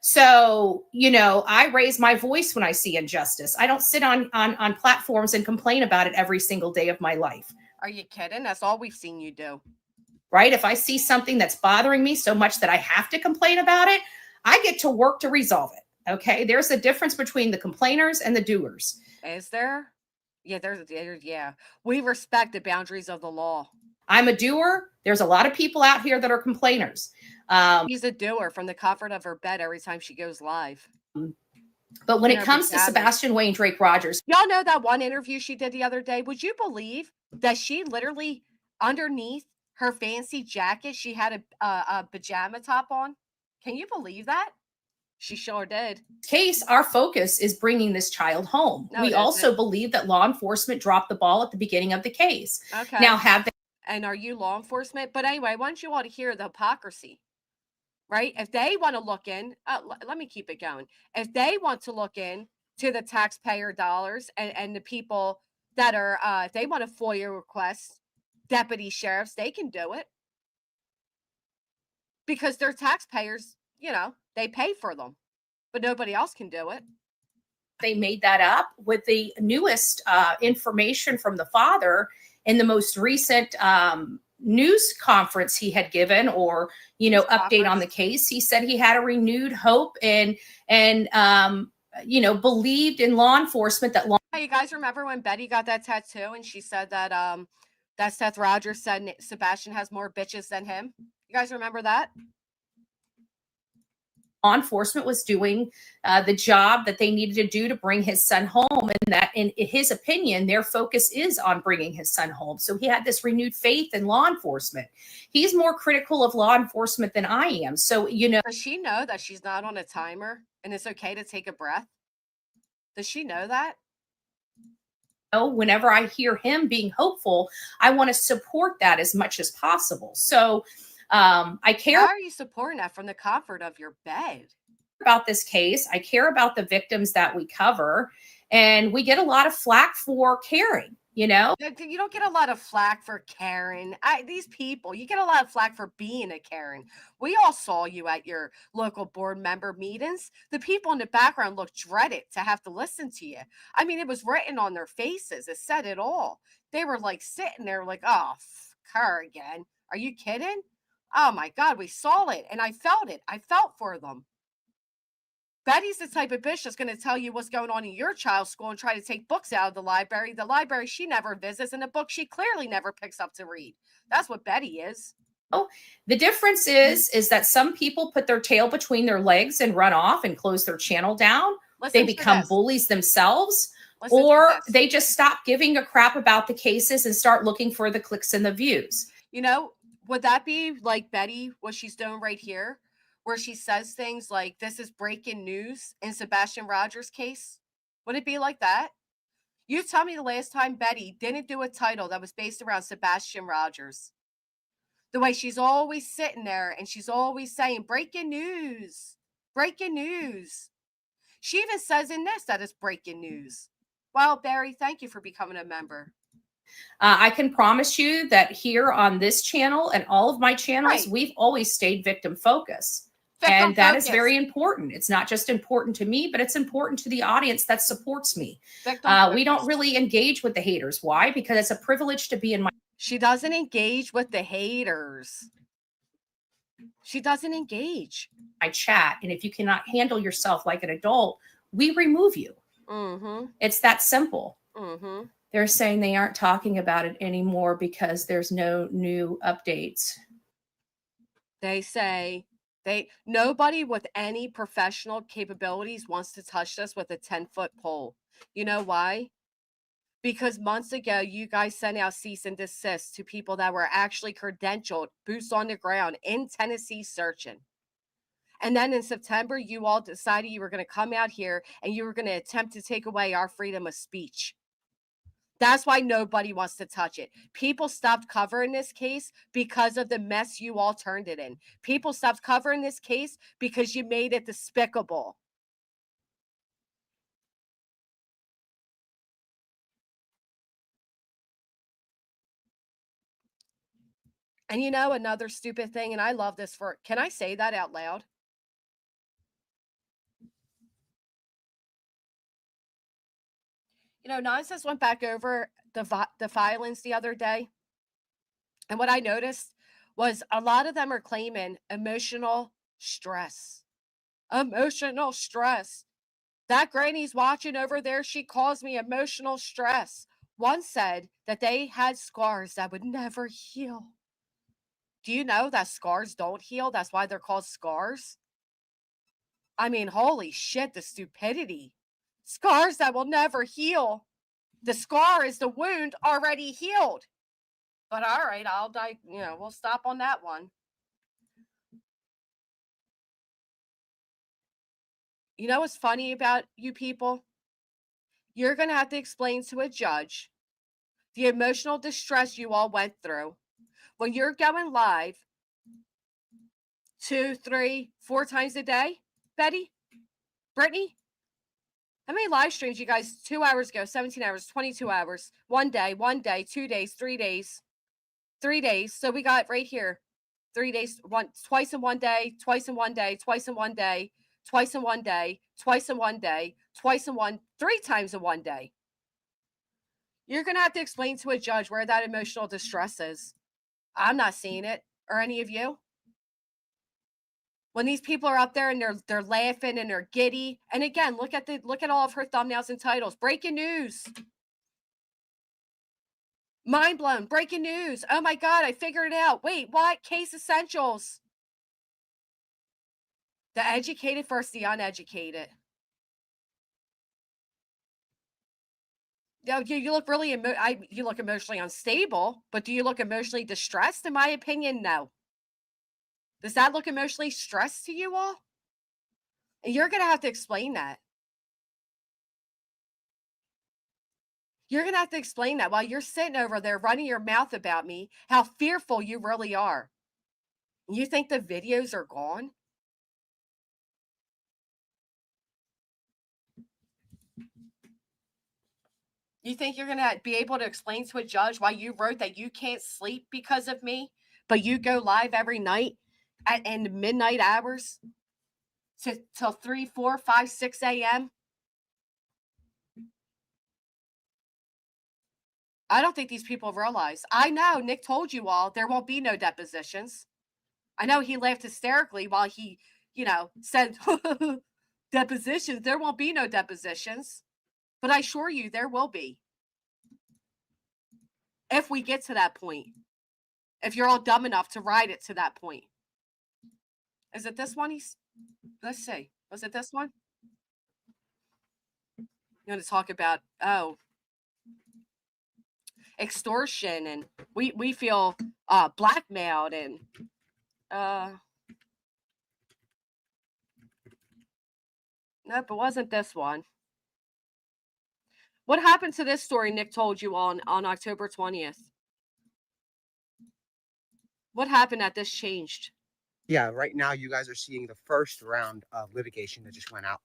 So, I raise my voice when I see injustice. I don't sit on platforms and complain about it every single day of my life. Are you kidding? That's all we've seen you do. Right? If I see something that's bothering me so much that I have to complain about it, I get to work to resolve it. Okay? There's a difference between the complainers and the doers. Is there? Yeah, there's yeah. We respect the boundaries of the law. I'm a doer. There's a lot of people out here that are complainers. She's a doer from the comfort of her bed every time she goes live. But when it comes to Sebastian Wayne Drake Rogers, y'all know that one interview she did the other day? Would you believe that she literally underneath her fancy jacket, she had a pajama top on? Can you believe that? She sure did. Case, our focus is bringing this child home. No, we also believe that law enforcement dropped the ball at the beginning of the case. Okay. Now have they? And are you law enforcement? But anyway, I want you all to hear the hypocrisy, right? If they want to look in, let me keep it going. If they want to look in to the taxpayer dollars and the people that are, if they want a FOIA request, deputy sheriffs, they can do it because they're taxpayers, they pay for them, but nobody else can do it. They made that up with the newest information from the father in the most recent news conference he had given, or update on the case. He said he had a renewed hope and believed in law enforcement. That you guys remember when Betty got that tattoo and she said that that Seth Rogers said Sebastian has more bitches than him? You guys remember that? Law enforcement was doing the job that they needed to do to bring his son home, and that, in his opinion, their focus is on bringing his son home. So he had this renewed faith in law enforcement. He's more critical of law enforcement than I am. So, does she know that she's not on a timer and it's okay to take a breath? Does she know that? Whenever I hear him being hopeful, I want to support that as much as possible. So I care. How are you supporting that from the comfort of your bed? About this case, I care about the victims that we cover, and we get a lot of flack for caring. You don't get a lot of flack for caring. These people, you get a lot of flack for being a Karen. We all saw you at your local board member meetings. The people in the background looked dreaded to have to listen to you. I mean, it was written on their faces. It said it all. They were like sitting there like, oh, her again. Are you kidding? Oh my God, we saw it and I felt it. I felt for them. Betty's the type of bitch that's going to tell you what's going on in your child's school and try to take books out of the library she never visits, and a book she clearly never picks up to read. That's what Betty is. The difference is that some people put their tail between their legs and run off and close their channel down. They become bullies themselves, or they just stop giving a crap about the cases and start looking for the clicks and the views. Would that be like Betty, what she's doing right here, where she says things like, this is breaking news in Sebastian Rogers' case? Would it be like that? You tell me the last time Betty didn't do a title that was based around Sebastian Rogers. The way she's always sitting there and she's always saying, breaking news, breaking news. She even says in this that it's breaking news. Well, Barry, thank you for becoming a member. I can promise you that here on this channel and all of my channels, we've always stayed victim focused. And that is very important. It's not just important to me, but it's important to the audience that supports me. We don't really engage with the haters. Why? Because it's a privilege to be in my... She doesn't engage with the haters. She doesn't engage. My chat. And if you cannot handle yourself like an adult, we remove you. Mm-hmm. It's that simple. Mm-hmm. They're saying they aren't talking about it anymore because there's no new updates. They say nobody with any professional capabilities wants to touch this with a 10-foot pole. You know why? Because months ago, you guys sent out cease and desist to people that were actually credentialed, boots on the ground in Tennessee searching. And then in September, you all decided you were going to come out here and you were going to attempt to take away our freedom of speech. That's why nobody wants to touch it. People stopped covering this case because of the mess you all turned it in. People stopped covering this case because you made it despicable. And another stupid thing, and I love this can I say that out loud? Nonsense went back over the filings the other day. And what I noticed was a lot of them are claiming emotional stress. Emotional stress. That granny's watching over there. She calls me emotional stress. One said that they had scars that would never heal. Do you know that scars don't heal? That's why they're called scars. I mean, holy shit, the stupidity. Scars that will never heal. The scar is the wound already healed. But all right, I'll die. We'll stop on that one. You know what's funny about you people? You're going to have to explain to a judge the emotional distress you all went through when you're going live 2, 3, 4 times a day. Betty? Brittany? How many live streams you guys 2 hours ago, 17 hours, 22 hours, 1 day, 2 days, 3 days, 3 days. So we got right here 3 days, twice in 1 day, twice in 1 day, twice in 1 day, twice in 1 day, twice in 1 day, twice in 3 times in 1 day. You're going to have to explain to a judge where that emotional distress is. I'm not seeing it, or any of you. When these people are up there and they're laughing and they're giddy. And again, look at all of her thumbnails and titles. Breaking news. Mind blown. Breaking news. Oh my God, I figured it out. Wait, what? Case essentials. The educated versus the uneducated. You look really you look emotionally unstable, but do you look emotionally distressed? In my opinion, no. Does that look emotionally stressed to you all? And you're going to have to explain that. You're going to have to explain that while you're sitting over there running your mouth about me, how fearful you really are. You think the videos are gone? You think you're going to be able to explain to a judge why you wrote that you can't sleep because of me, but you go live every night in the midnight hours till 3, 4, 5, 6 a.m.? I don't think these people realize. I know Nick told you all there won't be no depositions. I know he laughed hysterically while he, said depositions. There won't be no depositions. But I assure you there will be. If we get to that point. If you're all dumb enough to ride it to that point. Is it this one? Let's see. Was it this one? You want to talk about, extortion, and we feel blackmailed, and nope, it wasn't this one. What happened to this story Nick told you on October 20th? What happened that this changed? Yeah, right now you guys are seeing the first round of litigation that just went out.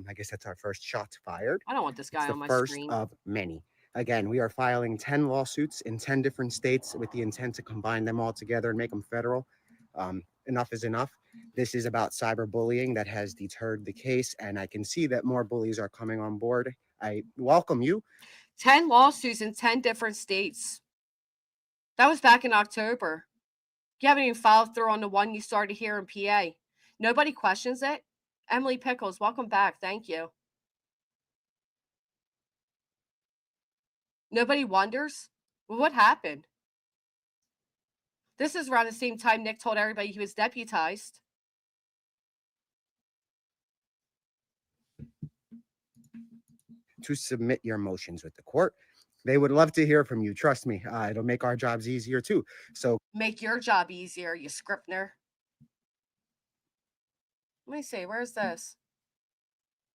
I guess that's our first shots fired. I don't want this guy on my first screen. of many. Again, we are filing 10 lawsuits in 10 different states with the intent to combine them all together and make them federal. Enough is enough. This is about cyberbullying that has deterred the case, and I can see that more bullies are coming on board. I welcome you. 10 lawsuits in 10 different states. That was back in October. You haven't even followed through on the one you started here in PA. Nobody questions it. Emily Pickles, welcome back. Thank you. Nobody wonders? Well, what happened? This is around the same time Nick told everybody he was deputized. To submit your motions with the court. They would love to hear from you. Trust me, it'll make our jobs easier too. So make your job easier, you Scrivener. Let me see. Where's this?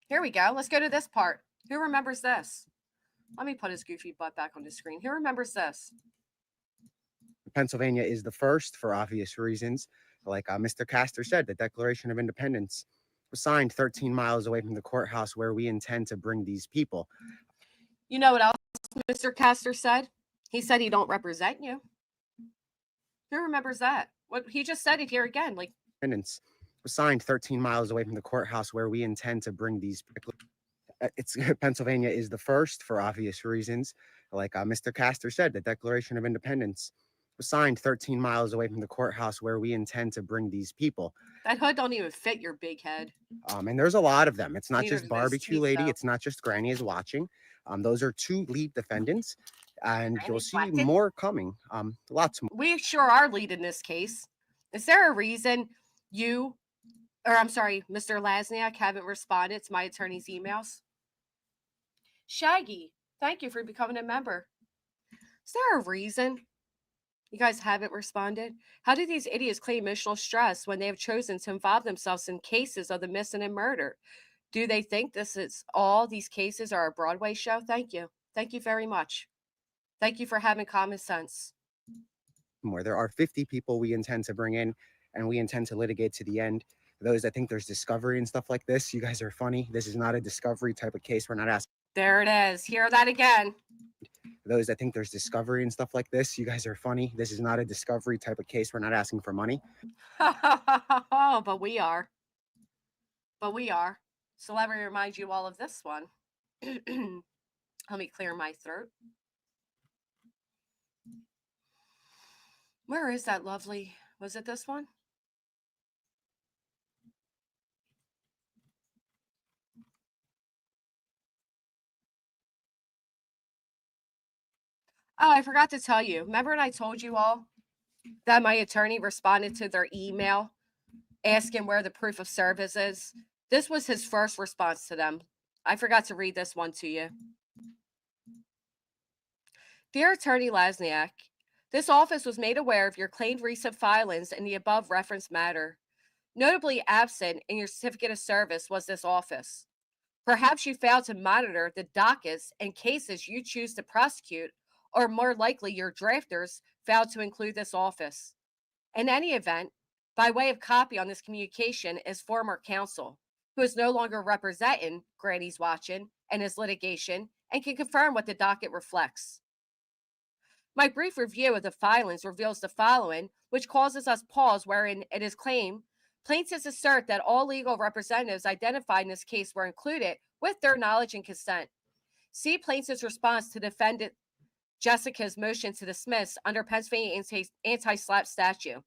Here we go. Let's go to this part. Who remembers this? Let me put his goofy butt back on the screen. Who remembers this? Pennsylvania is the first for obvious reasons. Like Mr. Castor said, the Declaration of Independence was signed 13 miles away from the courthouse where we intend to bring these people. You know what else Mr. Castor said? He said he don't represent you. Who remembers that? What he just said it here again. Like, independence was signed 13 miles away from the courthouse where we intend to bring these people. Pennsylvania is the first for obvious reasons. Like Mr. Castor said, the Declaration of Independence was signed 13 miles away from the courthouse where we intend to bring these people. That hood don't even fit your big head. And there's a lot of them. It's not just Barbecue Lady. Though. It's not just Granny is watching. Those are 2 lead defendants, and Granny's you'll see watching? more coming. Lots more. We sure are lead in this case. Is there a reason Mr. Lasniak haven't responded to my attorney's emails? Shaggy, thank you for becoming a member. Is there a reason you guys haven't responded? How do these idiots claim emotional stress when they have chosen to involve themselves in cases of the missing and murder? Do they think these cases are a Broadway show? Thank you. Thank you very much. Thank you for having common sense. More. There are 50 people we intend to bring in, and we intend to litigate to the end. Those that think there's discovery and stuff like this, you guys are funny. This is not a discovery type of case. We're not asking. There it is. Hear that again. Those that think there's discovery and stuff like this, you guys are funny. This is not a discovery type of case. We're not asking for money. But we are. But we are. So let me remind you all of this one. Let me clear my throat. Where is that lovely? Was it this one? Oh, I forgot to tell you. Remember when I told you all that my attorney responded to their email asking where the proof of service is? This was his first response to them. I forgot to read this one to you. Dear Attorney Lasniak, this office was made aware of your claimed recent filings in the above referenced matter. Notably absent in your certificate of service was this office. Perhaps you failed to monitor the dockets and cases you choose to prosecute, or more likely your drafters failed to include this office. In any event, by way of copy on this communication is former counsel, who is no longer representing Granny's Watching and his litigation and can confirm what the docket reflects. My brief review of the filings reveals the following, which causes us pause, wherein it is claimed plaintiffs assert that all legal representatives identified in this case were included with their knowledge and consent. See plaintiff's response to defendant Jessica's motion to dismiss under Pennsylvania anti-SLAPP statute.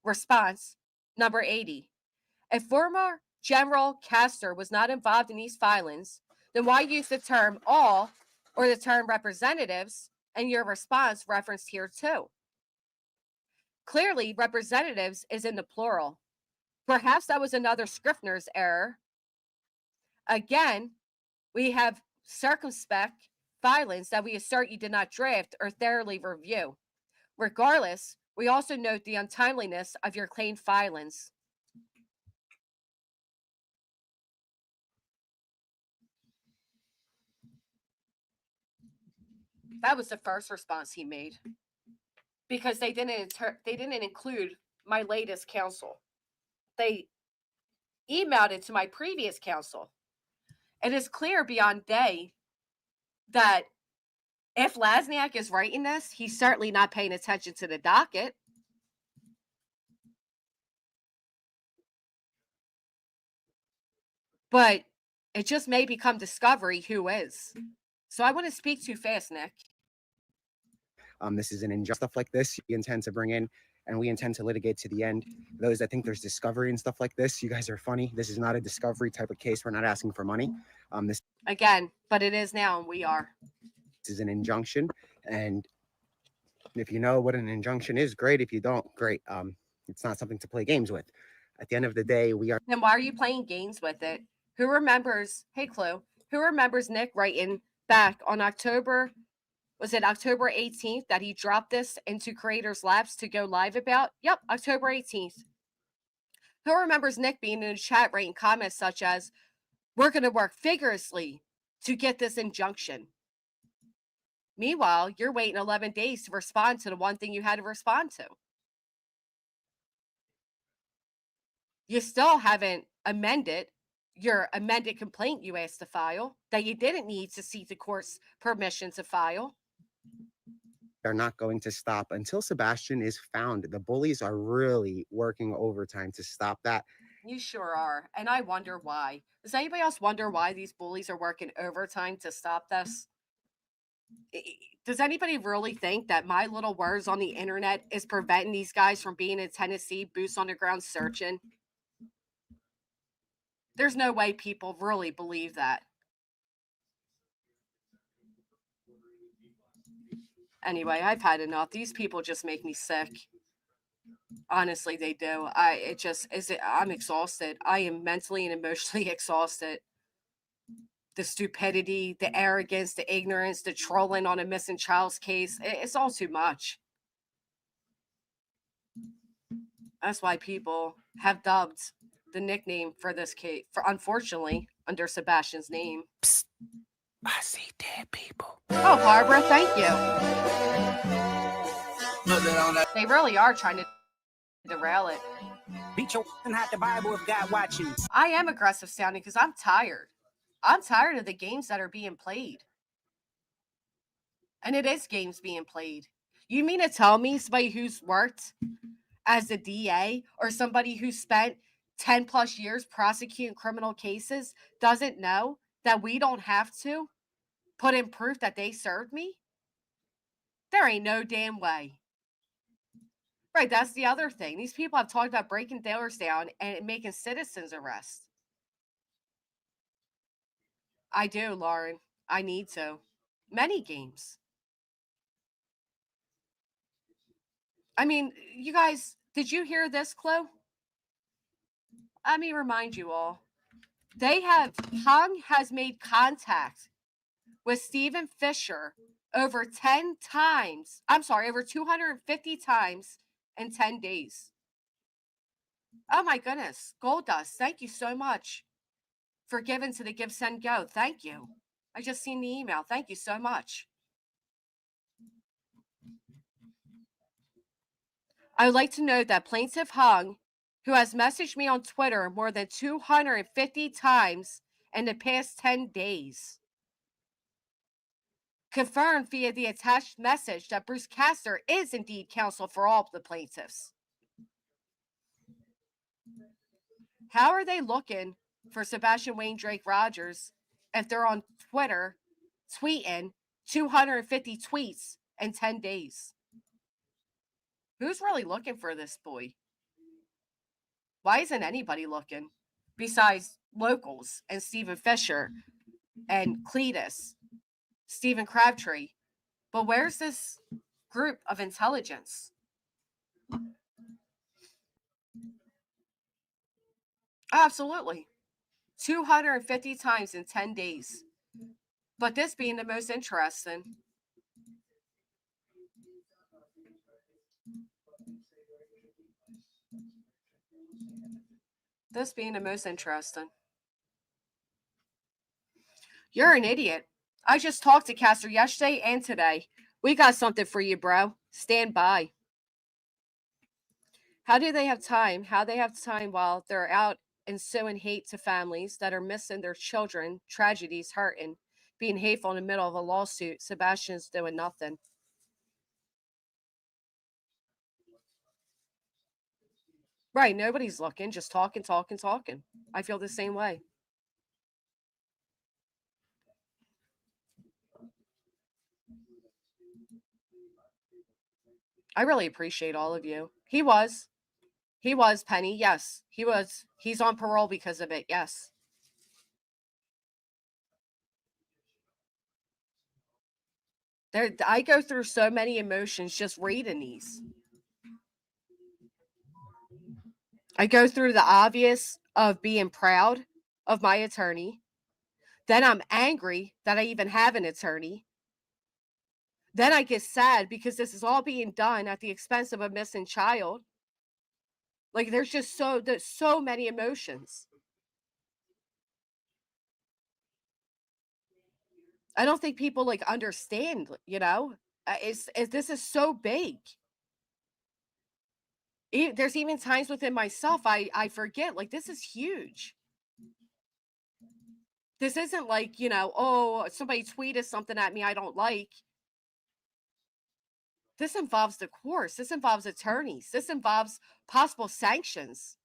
Response number 80. If former General Castor was not involved in these filings, then why use the term all or the term representatives, and your response referenced here too? Clearly, representatives is in the plural. Perhaps that was another Scrivener's error. Again, we have circumspect filings that we assert you did not draft or thoroughly review. Regardless, we also note the untimeliness of your claimed filings. That was the first response he made, because they didn't include my latest counsel. They emailed it to my previous counsel. It is clear beyond day that if Lasniak is writing this, he's certainly not paying attention to the docket. But it just may become discovery who is. So I wouldn't speak too fast, Nick. This is an injustice. Stuff like this we intend to bring in, and we intend to litigate to the end. Those that think there's discovery and stuff like this, you guys are funny. This is not a discovery type of case. We're not asking for money. This Again, but it is now, and we are. is an injunction, and if you know what an injunction is, great. If you don't, great. It's not something to play games with. At the end of the day, we are. Then why are you playing games with it? Who remembers? Hey, Clue. Who remembers Nick writing back on October 18th that he dropped this into Creators Labs to go live about? Yep, October 18th. Who remembers Nick being in the chat writing comments such as, "We're going to work vigorously to get this injunction"? Meanwhile, you're waiting 11 days to respond to the one thing you had to respond to. You still haven't amended your amended complaint you asked to file that you didn't need to seek the court's permission to file. They're not going to stop until Sebastian is found. The bullies are really working overtime to stop that. You sure are. And I wonder why. Does anybody else wonder why these bullies are working overtime to stop this? Does anybody really think that my little words on the internet is preventing these guys from being in Tennessee, boots on the ground searching? There's no way people really believe that. Anyway, I've had enough. These people just make me sick. Honestly, they do. I'm exhausted. I am mentally and emotionally exhausted. The stupidity, the arrogance, the ignorance, the trolling on a missing child's case. It's all too much. That's why people have dubbed the nickname for this case, unfortunately, under Sebastian's name. Psst. I see dead people. Oh, Barbara, thank you. They really are trying to derail it. Beat your and hide the Bible if God watching. I am aggressive sounding because I'm tired. I'm tired of the games that are being played. And it is games being played. You mean to tell me somebody who's worked as a DA or somebody who spent 10 plus years prosecuting criminal cases doesn't know that we don't have to put in proof that they served me? There ain't no damn way. Right, that's the other thing. These people have talked about breaking doors down and making citizens arrest. I do, Lauren. I need to. Many games. I mean, you guys, did you hear this, Chloe? Let me remind you all. Hung has made contact with Stephen Fisher over 10 times. I'm sorry, over 250 times in 10 days. Oh my goodness. Gold Dust, thank you so much for giving to the Give, Send, Go. Thank you. I just seen the email. Thank you so much. I would like to note that Plaintiff Hung, who has messaged me on Twitter more than 250 times in the past 10 days, confirmed via the attached message that Bruce Castor is indeed counsel for all of the plaintiffs. How are they looking for Sebastian Wayne Drake Rogers if they're on Twitter tweeting 250 tweets in 10 days? Who's really looking for this boy? Why isn't anybody looking besides locals and Stephen Fisher and Cletus, Stephen Crabtree? But where's this group of intelligence? Absolutely. 250 times in 10 days. But this being the most interesting. This being the most interesting. You're an idiot. I just talked to Castor yesterday and today. We got something for you, bro. Stand by. How do they have time? How they have time while they're out and sowing hate to families that are missing their children, tragedies, hurting, being hateful in the middle of a lawsuit? Sebastian's doing nothing. Right, nobody's looking, just talking. I feel the same way. I really appreciate all of you. He was, Penny, yes. He was. He's on parole because of it, yes. I go through so many emotions just reading these. I go through the obvious of being proud of my attorney. Then I'm angry that I even have an attorney. Then I get sad because this is all being done at the expense of a missing child. Like there's so many emotions. I don't think people like understand, you know, this is so big. There's even times within myself, I forget, like, this is huge. This isn't like, you know, oh, somebody tweeted something at me I don't like. This involves the courts. This involves attorneys. This involves possible sanctions.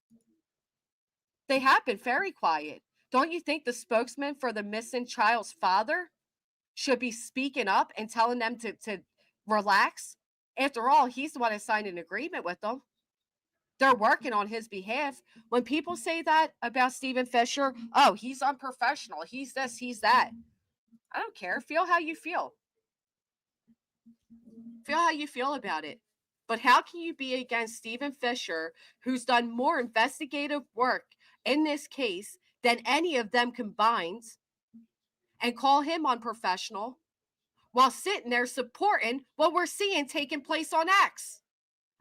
They have been very quiet. Don't you think the spokesman for the missing child's father should be speaking up and telling them to relax? After all, he's the one that signed an agreement with them. They're working on his behalf. When people say that about Stephen Fisher, oh, he's unprofessional. He's this, he's that. I don't care. Feel how you feel. Feel how you feel about it. But how can you be against Stephen Fisher, who's done more investigative work in this case than any of them combined, and call him unprofessional while sitting there supporting what we're seeing taking place on X?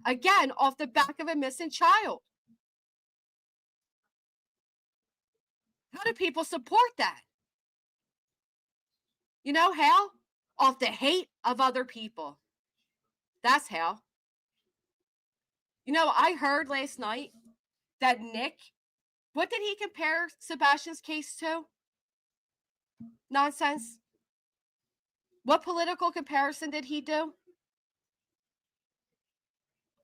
Again, off the back of a missing child. How do people support that? You know how? Off the hate of other people. That's how. You know, I heard last night that Nick, what did he compare Sebastian's case to? Nonsense. What political comparison did he do?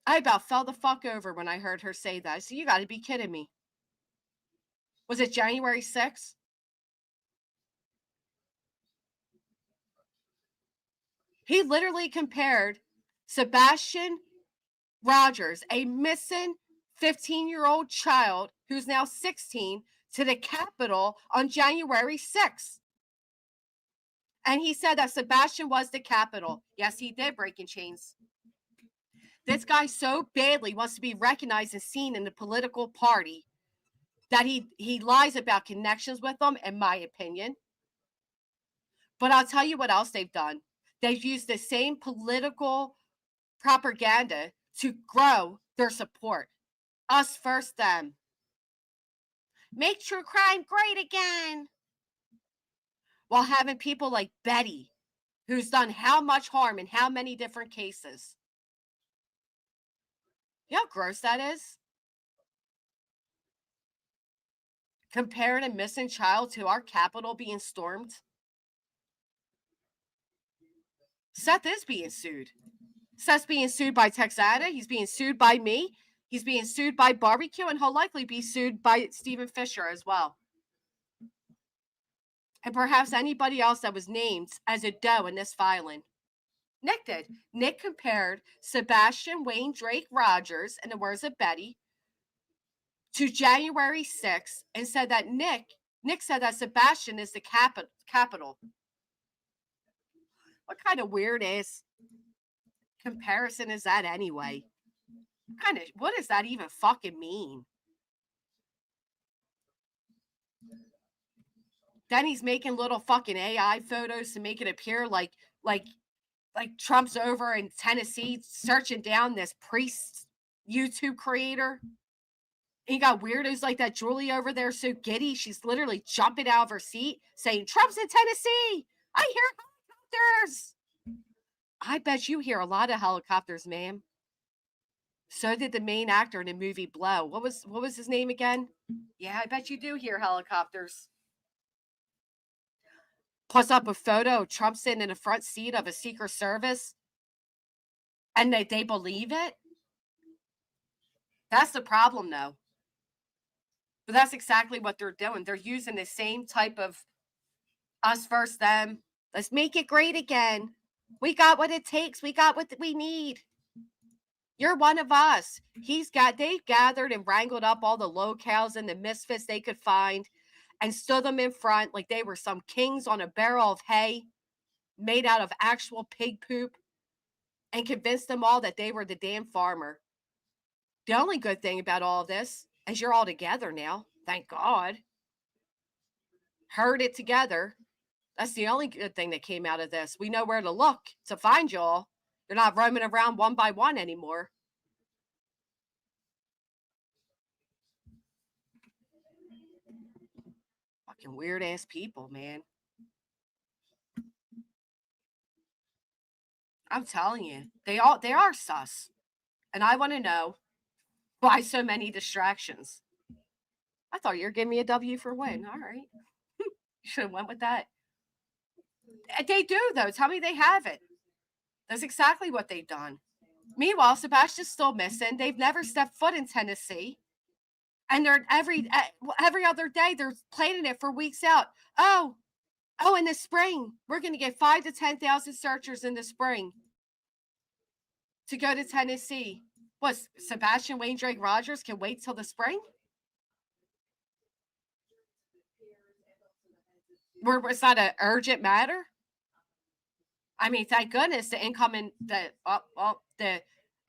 I about fell the fuck over when I heard her say that. So you got to be kidding me. Was it January 6th? He literally compared Sebastian Rogers, a missing 15-year-old child who's now 16, to the Capitol on January 6th. And he said that Sebastian was the Capitol. Yes, he did, breaking chains. This guy so badly wants to be recognized and seen in the political party that he lies about connections with them, in my opinion. But I'll tell you what else they've done. They've used the same political propaganda to grow their support. Us first, them. Make true crime great again. While having people like Betty, who's done how much harm in how many different cases. You know how gross that is? Comparing a missing child to our Capitol being stormed. Seth is being sued. Seth's being sued by Texada. He's being sued by me. He's being sued by Barbecue, and he'll likely be sued by Stephen Fisher as well. And perhaps anybody else that was named as a doe in this filing. Nick did. Nick compared Sebastian Wayne Drake Rogers, in the words of Betty, to January 6th, and said that Nick said that Sebastian is the Capitol. What kind of weird ass comparison is that anyway? What does that even fucking mean? Then he's making little fucking AI photos to make it appear like Trump's over in Tennessee searching down this priest YouTube creator. And you got weirdos like that Julie over there so giddy she's literally jumping out of her seat saying, Trump's in Tennessee! I hear helicopters! I bet you hear a lot of helicopters, ma'am. So did the main actor in the movie Blow. What was his name again? Yeah, I bet you do hear helicopters. Plus up a photo of Trump sitting in the front seat of a Secret Service. And they believe it? That's the problem, though. But that's exactly what they're doing. They're using the same type of us versus them. Let's make it great again. We got what it takes. We got what we need. You're one of us. They've gathered and wrangled up all the locals and the misfits they could find and stood them in front like they were some kings on a barrel of hay made out of actual pig poop and convinced them all that they were the damn farmer. The only good thing about all of this is you're all together now. Thank God. Heard it together. That's the only good thing that came out of this. We know where to look to find y'all. You're not roaming around one by one anymore. Fucking weird ass people, man. I'm telling you, they are sus. And I want to know why so many distractions. I thought you were giving me a W for win. All right. You should have went with that. They do, though. Tell me they haven't. That's exactly what they've done. Meanwhile, Sebastian's still missing. They've never stepped foot in Tennessee. And they're every other day, they're planning it for weeks out. Oh, in the spring, we're going to get 5,000 to 10,000 searchers in the spring to go to Tennessee. What, Sebastian Wayne Drake Rogers can wait till the spring? Where it's not an urgent matter? I mean, thank goodness the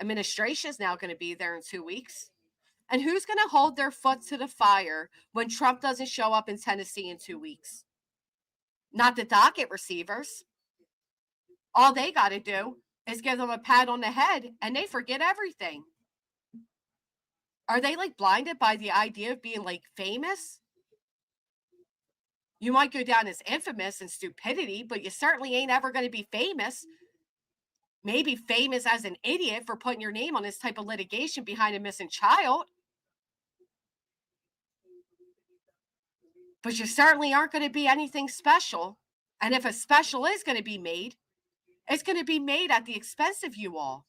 administration is now going to be there in 2 weeks. And who's going to hold their foot to the fire when Trump doesn't show up in Tennessee in 2 weeks? Not the docket receivers. All they got to do is give them a pat on the head and they forget everything. Are they like blinded by the idea of being like famous? You might go down as infamous in stupidity, but you certainly ain't ever going to be famous. Maybe famous as an idiot for putting your name on this type of litigation behind a missing child. But you certainly aren't going to be anything special. And if a special is going to be made, it's going to be made at the expense of you all.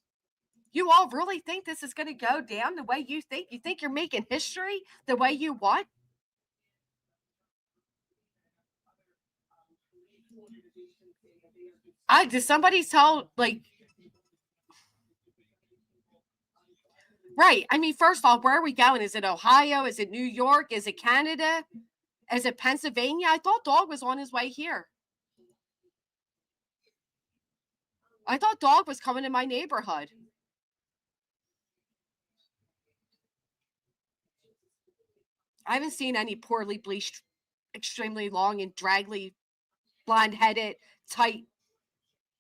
You all really think this is going to go down the way you think? You think you're making history the way you want? Did somebody tell, like, right. I mean, first off, where are we going? Is it Ohio? Is it New York? Is it Canada? Is it Pennsylvania? I thought Dog was on his way here. I thought Dog was coming to my neighborhood. I haven't seen any poorly bleached, extremely long and draggly, blonde-headed, tight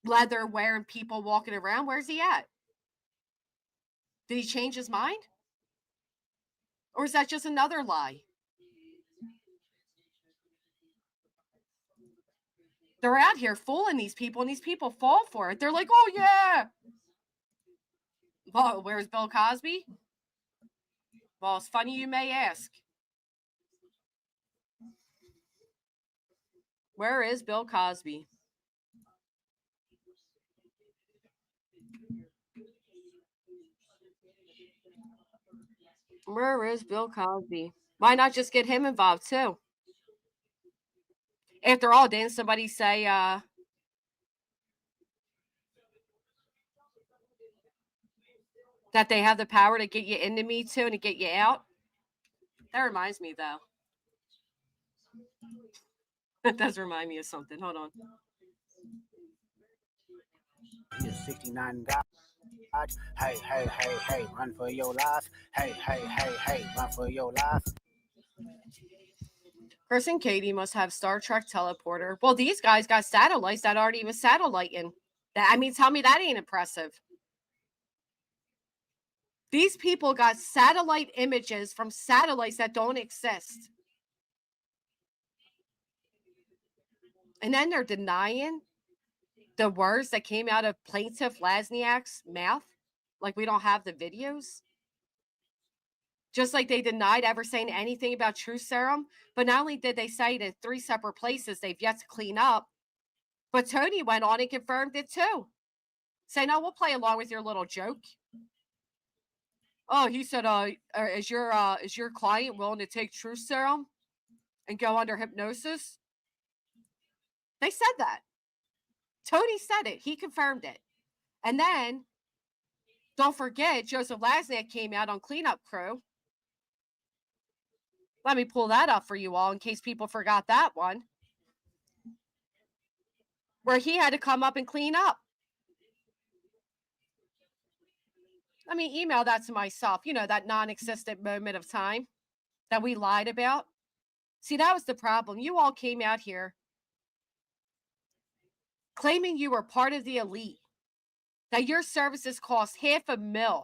leather wearing people walking around. Where's he at? Did he change his mind? Or is that just another lie? They're out here fooling these people, and these people fall for it. They're like, oh, yeah. Well, where's Bill Cosby? Well, it's funny you may ask. Where is Bill Cosby? Where is Bill Cosby? Why not just get him involved too? After all, didn't somebody say that they have the power to get you into Me Too and to get you out? That reminds me, though. That does remind me of something. Hold on. He's 69 God. Hey, hey, hey, hey, run for your life. Hey, hey, hey, hey, run for your life. Chris and Katie must have Star Trek teleporter. Well, these guys got satellites that aren't even satelliting. I mean, tell me that ain't impressive. These people got satellite images from satellites that don't exist. And then they're denying the words that came out of Plaintiff Lasniak's mouth. Like we don't have the videos. Just like they denied ever saying anything about truth serum. But not only did they say it in 3 separate places they've yet to clean up, but Tony went on and confirmed it too. Saying, no, we'll play along with your little joke. Oh, he said, is your client willing to take truth serum and go under hypnosis? They said that. Tony said it. He confirmed it. And then, don't forget, Joseph Lasniak came out on Cleanup Crew. Let me pull that up for you all in case people forgot that one. Where he had to come up and clean up. Let me email that to myself. You know, that non-existent moment of time that we lied about. See, that was the problem. You all came out here claiming you were part of the elite, that your services cost $500,000.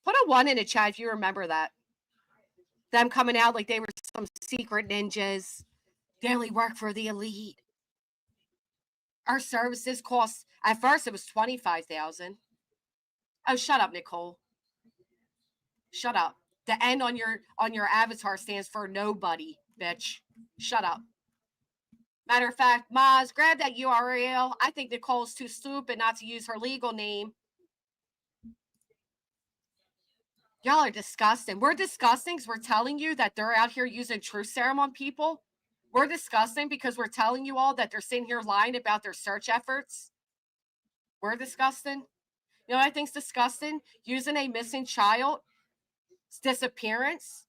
Put a 1 in the chat if you remember that. Them coming out like they were some secret ninjas. They only work for the elite. Our services cost, at first it was $25,000. Oh, shut up, Nicole. Shut up. The N on your avatar stands for nobody, bitch. Shut up. Matter of fact, Maz, grab that URL. I think Nicole's too stupid not to use her legal name. Y'all are disgusting. We're disgusting because we're telling you that they're out here using truth serum on people. We're disgusting because we're telling you all that they're sitting here lying about their search efforts. We're disgusting. You know what I think's disgusting? Using a missing child's disappearance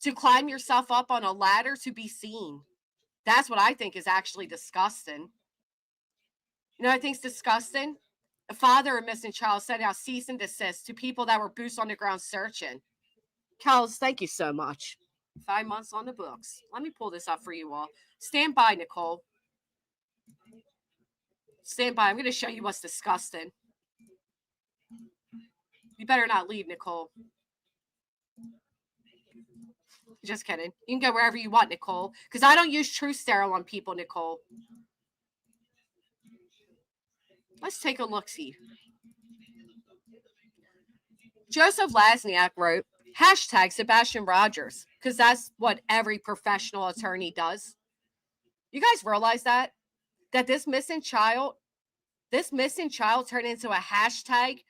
to climb yourself up on a ladder to be seen. That's what I think is actually disgusting. You know what I think's disgusting? The father of a missing child sent out cease and desist to people that were boots on the ground searching. Kels, thank you so much. 5 months on the books. Let me pull this up for you all. Stand by, Nicole. Stand by. I'm going to show you what's disgusting. You better not leave, Nicole. Just kidding. You can go wherever you want, Nicole. Because I don't use truth serum on people, Nicole. Let's take a look-see. Joseph Lasniak wrote, hashtag Sebastian Rogers, because that's what every professional attorney does. You guys realize that? That this missing child turned into a hashtag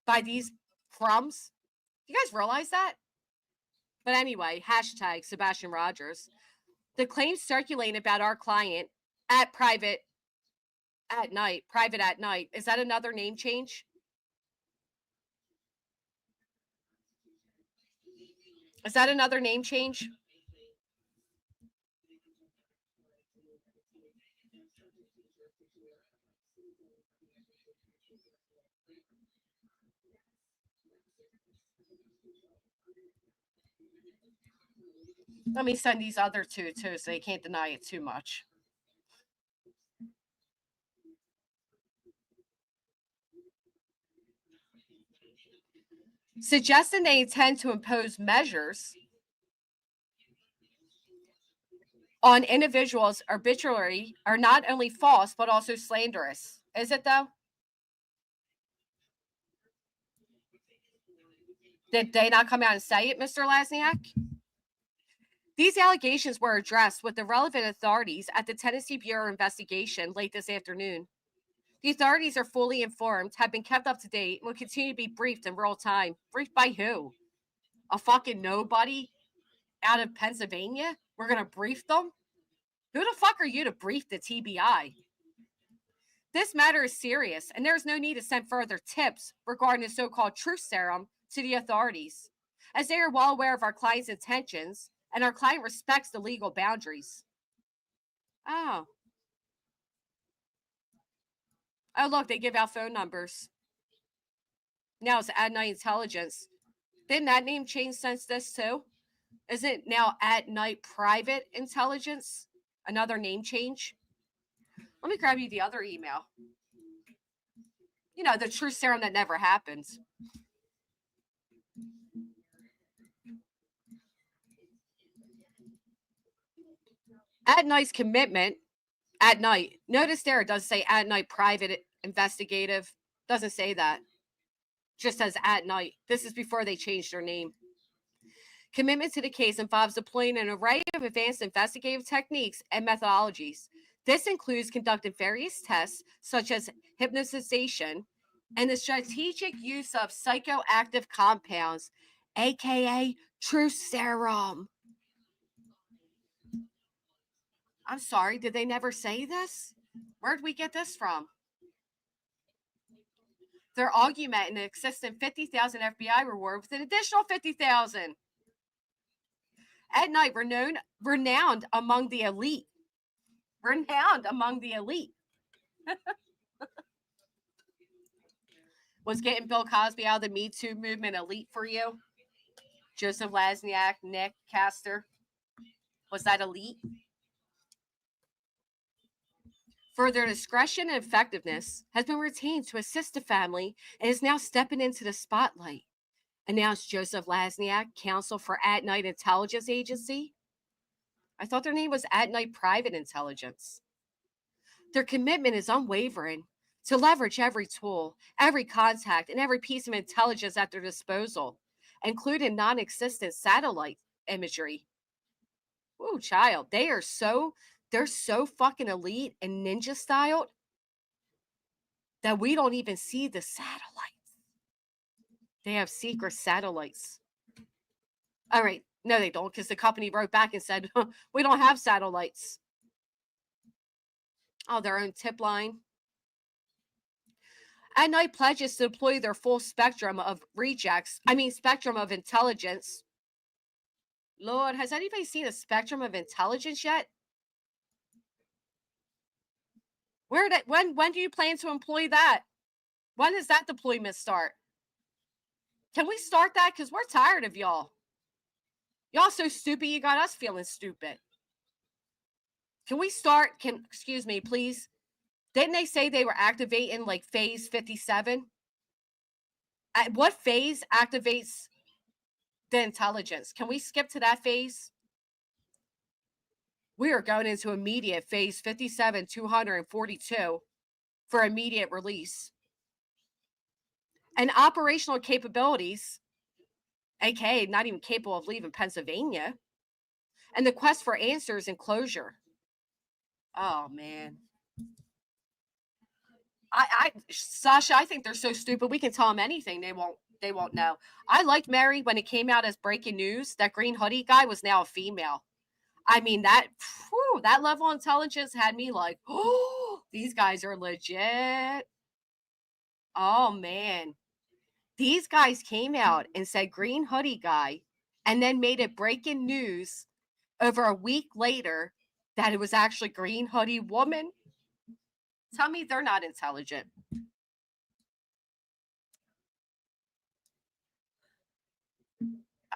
by these crumbs? You guys realize that? But anyway, hashtag Sebastian Rogers. The claims circulating about our client at private at night, is that another name change? Is that another name change? Let me send these other two too so they can't deny it too much. Suggesting they intend to impose measures on individuals arbitrary are not only false but also slanderous. Is it though? Did they not come out and say it, Mr. Lasniak? These allegations were addressed with the relevant authorities at the Tennessee Bureau of Investigation late this afternoon. The authorities are fully informed, have been kept up to date, and will continue to be briefed in real time. Briefed by who? A fucking nobody out of Pennsylvania? We're going to brief them? Who the fuck are you to brief the TBI? This matter is serious, and there is no need to send further tips regarding the so-called truth serum to the authorities, as they are well aware of our client's intentions, and our client respects the legal boundaries. Oh, look, they give out phone numbers. Now it's At Night Intelligence. Didn't that name change since this too? Is it now At Night Private Intelligence? Another name change? Let me grab you the other email. You know, the truth serum that never happens. At Night's commitment, At Night. Notice there it does say At Night Private Investigative. Doesn't say that. Just says At Night. This is before they changed their name. Commitment to the case involves deploying an array of advanced investigative techniques and methodologies. This includes conducting various tests, such as hypnotization, and the strategic use of psychoactive compounds, aka truth serum. I'm sorry, did they never say this? Where'd we get this from? They're augmenting an existing $50,000 FBI reward with an additional $50,000. At Night, renowned among the elite. Renowned among the elite. Was getting Bill Cosby out of the Me Too movement elite for you? Joseph Lasniak, Nick, Castor. Was that elite? Further discretion and effectiveness has been retained to assist the family and is now stepping into the spotlight, announced Joseph Lasniak, counsel for At Night Intelligence Agency. I thought their name was At Night Private Intelligence. Their commitment is unwavering to leverage every tool, every contact, and every piece of intelligence at their disposal, including non-existent satellite imagery. Ooh, child, they're so fucking elite and ninja styled that we don't even see the satellites. They have secret satellites. All right. No, they don't, because the company wrote back and said, we don't have satellites. Oh, their own tip line. At Night pledges to deploy their full spectrum of spectrum of intelligence. Lord, has anybody seen a spectrum of intelligence yet? When do you plan to employ that? When does that deployment start? Can we start that? Because we're tired of y'all. Y'all so stupid, you got us feeling stupid. Can we start? Excuse me, please. Didn't they say they were activating like phase 57? At what phase activates the intelligence? Can we skip to that phase? We are going into immediate phase 57, 242 for immediate release. and operational capabilities, aka not even capable of leaving Pennsylvania, and the quest for answers and closure. Oh man. Sasha, I think they're so stupid. We can tell them anything. They won't know. I liked Mary when it came out as breaking news that green hoodie guy was now a female. I mean, that level of intelligence had me like, oh, these guys are legit. Oh man. These guys came out and said green hoodie guy, and then made it breaking news over a week later that it was actually green hoodie woman. Tell me they're not intelligent.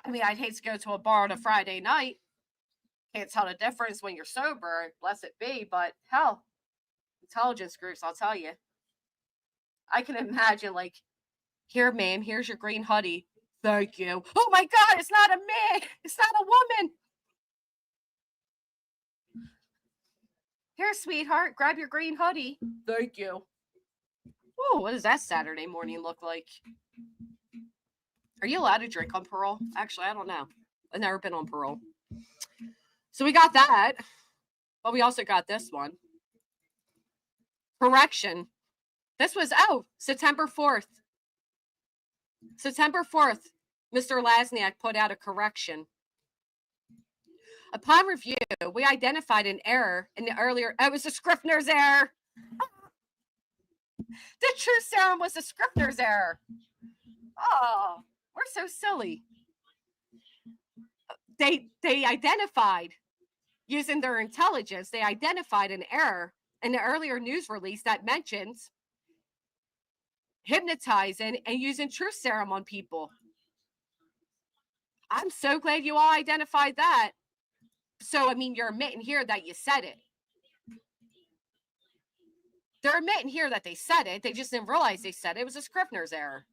I mean, I'd hate to go to a bar on a Friday night. Can't tell the difference when you're sober, bless it be, but hell, intelligence groups, I'll tell you. I can imagine, like, here, ma'am, here's your green hoodie. Thank you. Oh my God, it's not a man. It's not a woman. Here, sweetheart, grab your green hoodie. Thank you. Oh, what does that Saturday morning look like? Are you allowed to drink on parole? Actually, I don't know. I've never been on parole. So we got that. But we also got this one. Correction. This was, September 4th. September 4th, Mr. Lasniak put out a correction. Upon review, we identified an error in the earlier, it was a Scrivener's error. The true serum was a Scrivener's error. Oh, we're so silly. They identified, using their intelligence, they identified an error in the earlier news release that mentions hypnotizing and using truth serum on people. I'm so glad you all identified that. So, I mean, you're admitting here that you said it. They're admitting here that they said it. They just didn't realize they said it. It was a Scrivener's error.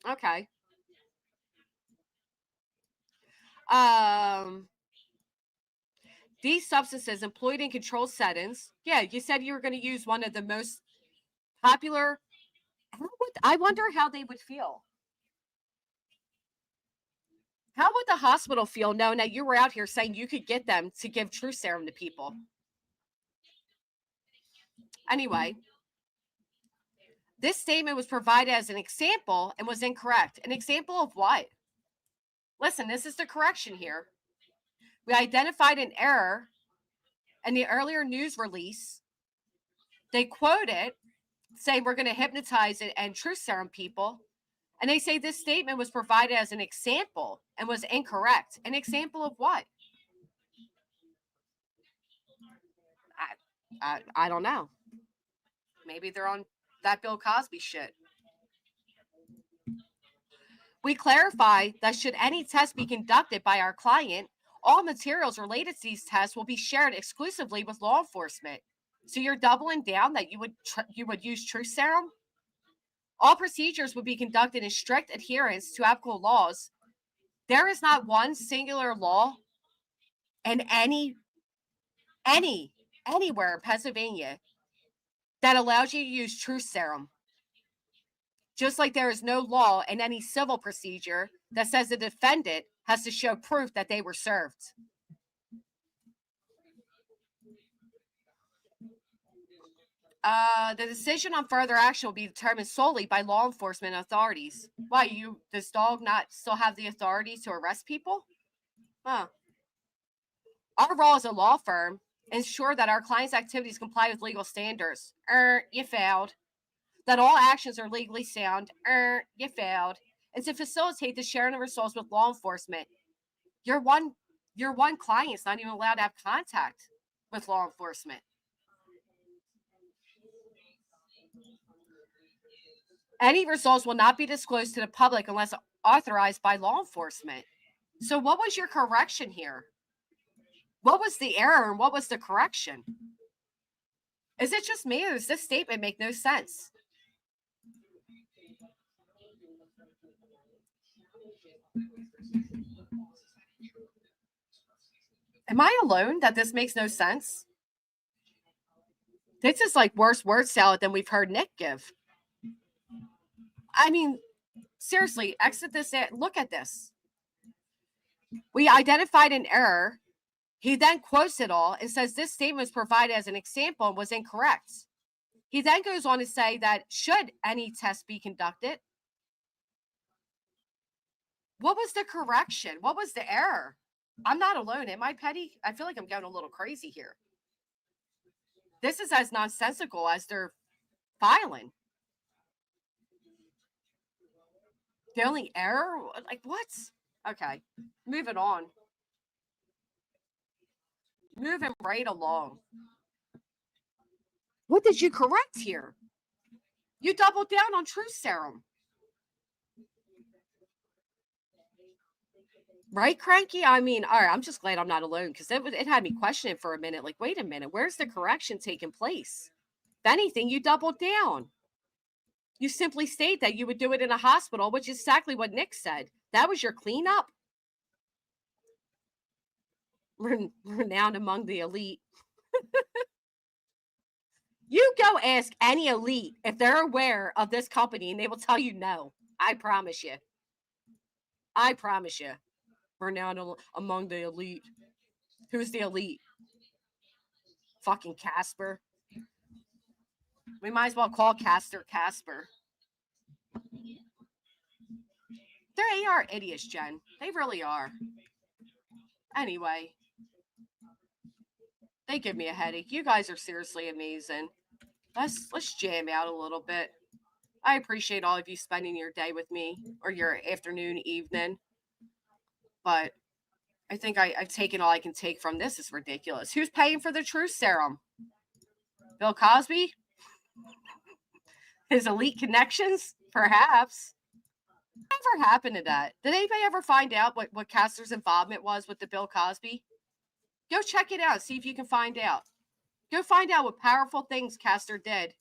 Okay. These substances employed in controlled settings. Yeah, you said you were going to use one of the most popular. I wonder how they would feel. How would the hospital feel knowing that you were out here saying you could get them to give truth serum to people? Anyway, this statement was provided as an example and was incorrect. An example of what? Listen, this is the correction here. We identified an error in the earlier news release. They quote it, saying we're going to hypnotize it and truth serum people. And they say this statement was provided as an example and was incorrect. An example of what? I don't know. Maybe they're on that Bill Cosby shit. We clarify that should any test be conducted by our client, all materials related to these tests will be shared exclusively with law enforcement. So you're doubling down that you would use truth serum? All procedures would be conducted in strict adherence to applicable laws. There is not one singular law in anywhere in Pennsylvania that allows you to use truth serum. Just like there is no law in any civil procedure that says the defendant has to show proof that they were served. The decision on further action will be determined solely by law enforcement authorities. Why, does dog not still have the authority to arrest people? Huh. Our role as a law firm ensure that our clients' activities comply with legal standards. You failed. That all actions are legally sound. You failed. And to facilitate the sharing of results with law enforcement. Your one client's not even allowed to have contact with law enforcement. Any results will not be disclosed to the public unless authorized by law enforcement. So what was your correction here? What was the error and what was the correction? Is it just me or does this statement make no sense? Am I alone that this makes no sense? This is like worse word salad than we've heard Nick give. I mean, seriously, exit this. Look at this. We identified an error. He then quotes it all and says this statement was provided as an example and was incorrect. He then goes on to say that should any test be conducted, what was the correction? What was the error? I'm not alone. Am I, Petty? I feel like I'm going a little crazy here. This is as nonsensical as they're filing. The only error? Like, what? Okay, moving on. Moving right along. What did you correct here? You doubled down on truth serum. Right, Cranky? I mean, all right, I'm just glad I'm not alone because it had me questioning for a minute. Like, wait a minute, where's the correction taking place? If anything, you doubled down. You simply state that you would do it in a hospital, which is exactly what Nick said. That was your cleanup. Renowned among the elite. You go ask any elite if they're aware of this company and they will tell you no. I promise you. I promise you. Renowned among the elite. Who's the elite? Fucking Casper. We might as well call Castor Casper. They are idiots, Jen. They really are. Anyway. They give me a headache. You guys are seriously amazing. Let's jam out a little bit. I appreciate all of you spending your day with me or your afternoon, evening. But I think I've taken all I can take from this. It's ridiculous. Who's paying for the truth serum? Bill Cosby? His elite connections? Perhaps. Whatever happened to that? Did anybody ever find out what Castor's involvement was with the Bill Cosby? Go check it out. See if you can find out. Go find out what powerful things Castor did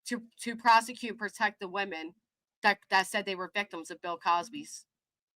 to prosecute, protect the women that said they were victims of Bill Cosby's.